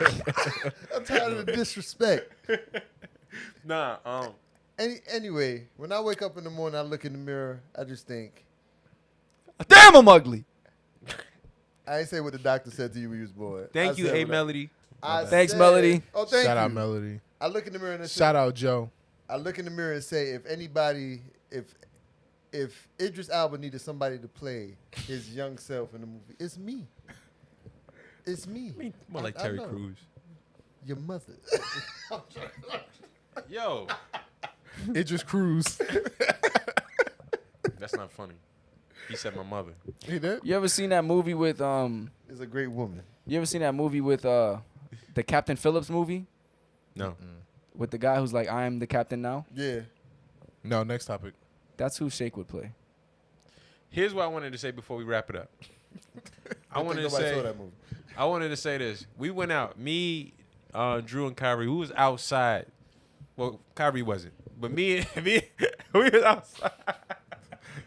I'm tired of the disrespect. Nah. Anyway, when I wake up in the morning, I look in the mirror, I just think, Damn, I'm ugly. I ain't say what the doctor said to you when you was born. Thank I you, said A what Melody. I Thanks, said- Melody. Oh, thank Shout you. out Melody. I look in the mirror and I say, Shout out Joe. I look in the mirror and say, if anybody, if Idris Elba needed somebody to play his young self in the movie, it's me. It's me. More like I Terry know. Crews. Your mother. Yo, Idris Cruz. that's not funny. He said my mother. He did? You ever seen that movie with Is a great woman. You ever seen that movie with the Captain Phillips movie No. with the guy who's like, I am the captain now? Yeah. No, next topic. That's who Shake would play. Here's what I wanted to say before we wrap it up. I wanted to Nobody saw say. that movie. I wanted to say this. We went out. Me, Drew, and Kyrie. We was outside. Well, Kyrie wasn't, but me, we was outside.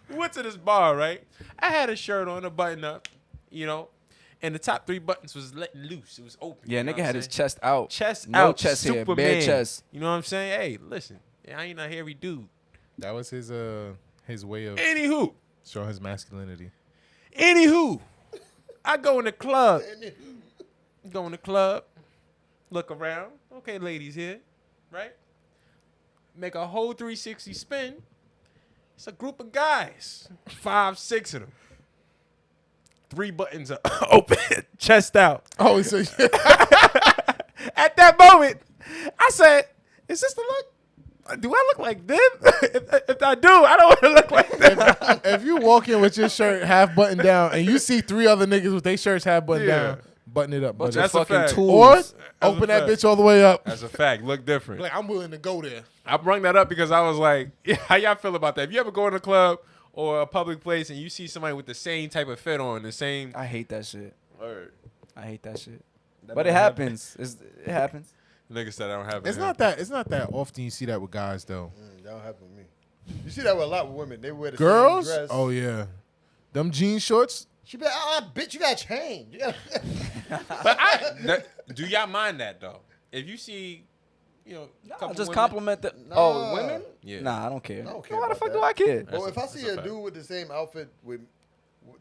We went to this bar, right? I had a shirt on, a button up, and the top 3 buttons was letting loose. It was open. Yeah, you know nigga what had I'm his saying? chest out. Chest No out, chest hair, Superman. bare chest. You know what I'm saying? Hey, listen, I ain't a hairy dude. That was his way of Anywho, showing his masculinity. I go in the club. Look around. Okay, ladies here, right? Make a whole 360 spin. It's a group of guys, 5, 6 of them. 3 buttons are open, chest out. Oh, so At that moment, I said, "Is this the look? Do I look like them? if I do, I don't want to look like them." if you walk in with your shirt half buttoned down and you see 3 other niggas with their shirts half buttoned down, button it up. Bunch Buddy. of That's a fucking fact. tools. Or open that bitch all the way up. That's a fact. Look different. Like, I'm willing to go there. I brought that up because I was like, how y'all feel about that? If you ever go in a club or a public place and you see somebody with the same type of fit on, the same. I hate that shit. Word. I hate that shit. But it happens. It happens. Nigga said I don't have it. It's not that often you see that with guys though. That don't happen with me. You see that with a lot with women. They wear the Girls? same dress. Oh yeah. Them jean shorts? She be like, bitch, you got change. You gotta But do y'all mind that though? If you see, you know, a couple Just women- compliment the. Nah. Oh, women? Yeah. Nah, I don't care. I don't care Why the about fuck that. do I care? Well, if I That's see a a fact. dude with the same outfit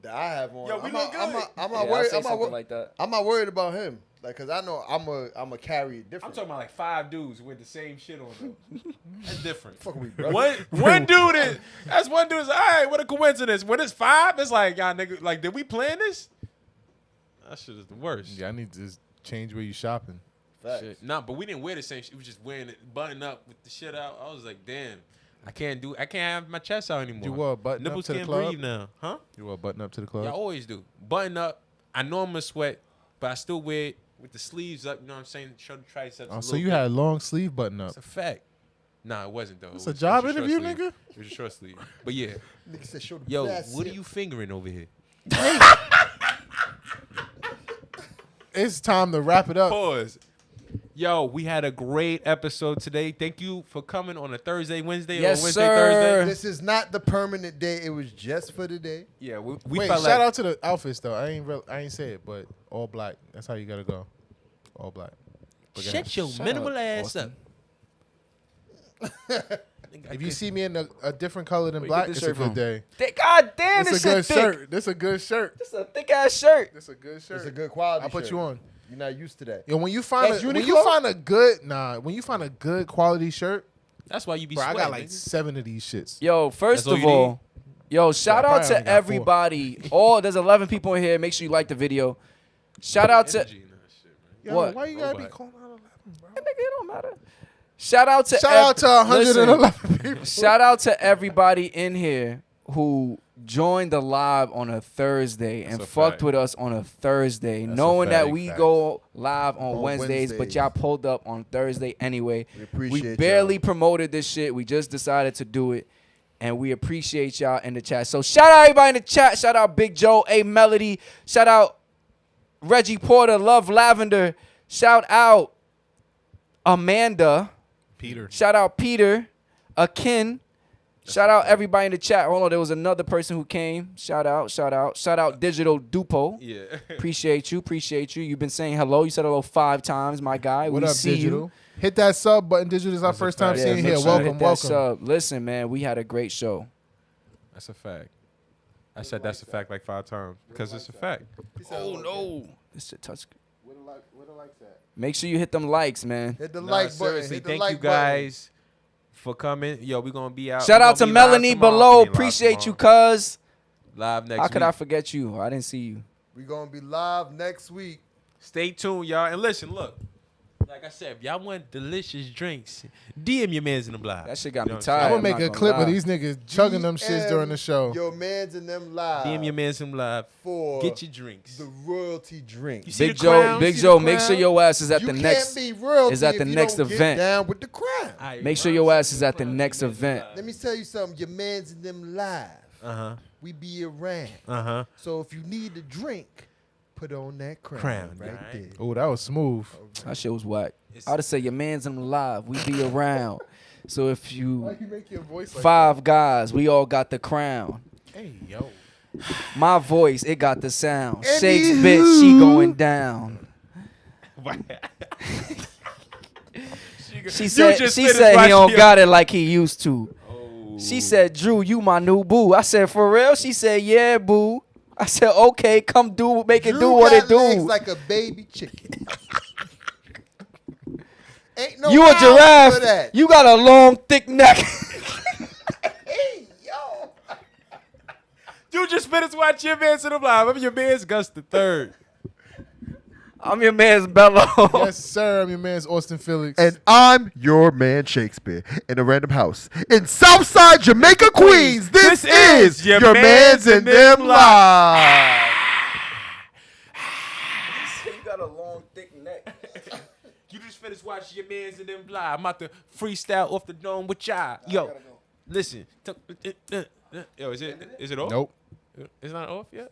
that I have on, Yo, we I'm look not, good. I'm Yeah, not I'll worried. say I'm not, something like that. I'm not worried about him. Like, cause I know I'm a carry it I'm different. talking about like 5 dudes with the same shit on them. That's different. Fuck with me, bro. One dude is that's one dude is all right. What a coincidence. When it's 5, it's like y'all nigga. Like, did we plan this? That shit is the worst. Yeah, I need to just change where you shopping. Facts. Shit. Nah, but we didn't wear the same shit. We was just wearing it button up with the shit out. I was like, damn, I can't have my chest out anymore. You wore a button Nipples up to the can't club? breathe now, huh? You want to button up to the club? Yeah, I always do. Button up. I know I'm gonna sweat, but I still wear it with the sleeves up. You know what I'm saying? Show the triceps. Oh, a so little you bit. had long sleeve button up. It's a fact. Nah, it wasn't though. It's It a was- job it was short interview, sleeve. nigga? It was a short sleeve. But yeah, Nigga said, show the yo, glass what are sip. you fingering over here? It's time to wrap it up. Pause. Yo, we had a great episode today. Thank you for coming on a Thursday, Wednesday, Yes, or Wednesday, sir. Thursday. This is not the permanent day. It was just for the day. Yeah, we Wait, felt shout like out to the outfits though. I ain't say it, but all black. That's how you gotta go. All black. But shut your Shout minimal out, ass Austin. up. if you see me in a different color than Where you black, get this it's a shirt good from? day. God damn, It's this a good shit thick. shirt. This a good shirt. This a thick ass shirt. This a good shirt. It's a good quality. I'll put shirt. you on. You're not used to that. Yo, when you find That's when Uniqlo? you find a good when you find a good quality shirt, That's why you be bro, I sweating. got like 7 of these shits. Yo, first That's all of you all, yo, shout I out probably only to got 4. everybody. There's 11 people in here. Make sure you like the video. Shout out to Energy in that shit, man. Yo, What? why you gotta be Robot. calling out 11, bro? Nigga, it don't matter. Shout out to Shout out to listen, 111 people. shout out to everybody in here who joined the live on a Thursday and That's a fucked fact. with us on a Thursday, That's a knowing that fact. we Facts. go live on On Wednesdays, but Wednesdays. y'all pulled up on Thursday anyway. We appreciate We barely y'all. promoted this shit. We just decided to do it. And we appreciate y'all in the chat. So shout out everybody in the chat. Shout out Big Joe, A Melody. Shout out Reggie Porter, Love Lavender. Shout out Amanda. Peter. Shout out Peter, Akin. Shout out everybody in the chat. Hold on, there was another person who came. Shout out. Shout out Digital Dupo. Yeah. Appreciate you. You've been saying hello. You said hello 5 times, my guy. What we up, see Digital? you. Hit that sub button, Digital. This is our That's a first time fact. seeing you make here. sure you Welcome, hit that welcome. sub. Listen, man, we had a great show. That's a fact. I said that's a fact like 5 times because it's a fact. Oh no, this shit touch. Where the likes at? Make sure you hit them likes, man. Hit the Nah, like button. seriously, Hit the thank like you guys for coming. Yo, we gonna be out. Shout we out to gonna be live Melanie tomorrow. below. I mean, live Appreciate you, tomorrow. cuz. Live next How week. could I forget you? I didn't see you. We're going to be live next week. Stay tuned, y'all. And listen, look. Like I said, if y'all want delicious drinks, DM your mans in the block. That shit got You know me what I'm I'm tired. gonna I'm make not a gonna clip lie. of these niggas chugging them shits during the show. Your mans and them live. DM your mans in the live. for Get your drinks. the royalty drink. You see Big the Joe, crown? Big See Joe, the make sure crown? your ass is at you the can't next. be royalty is at the if you next don't event. Get down with the crown. Aight, Make sure Ron your said ass is at the crown, next your mans in the event. live. Let me tell you something. Your mans and them live. Uh-huh. We be around. Uh-huh. So if you need a drink, put on that crown, Crown, right right. there. Oh, that was smooth. That shit was whack. It's- I would say your man's in live. We be around. So if Why you you make your voice like 5 guys, we all got the crown. that? Hey, yo. My voice, it got the sound. Shakes bitch, she going down. She said he don't got it like he used to. She said, Drew, you my new boo. I said, for real? She said, yeah, boo. I said, okay, come make it do what it do. Legs like a baby chicken. Ain't no You a mouth for giraffe. that. You got a long, thick neck. Hey, yo. You just finished watching Your Man's in the Live. I'm Your Man's Gus the Third. I'm your man's Bello. Yes, sir. I'm your man's Austin Felix. And I'm your man Shakespeare in a random house in Southside Jamaica, Queens. This is your man's and them live. You got a long, thick neck. You just finished watching Your Man's in them Live. I'm about to freestyle off the dome with y'all. Yo, listen. Yo, is it off? Nope. It's not off yet?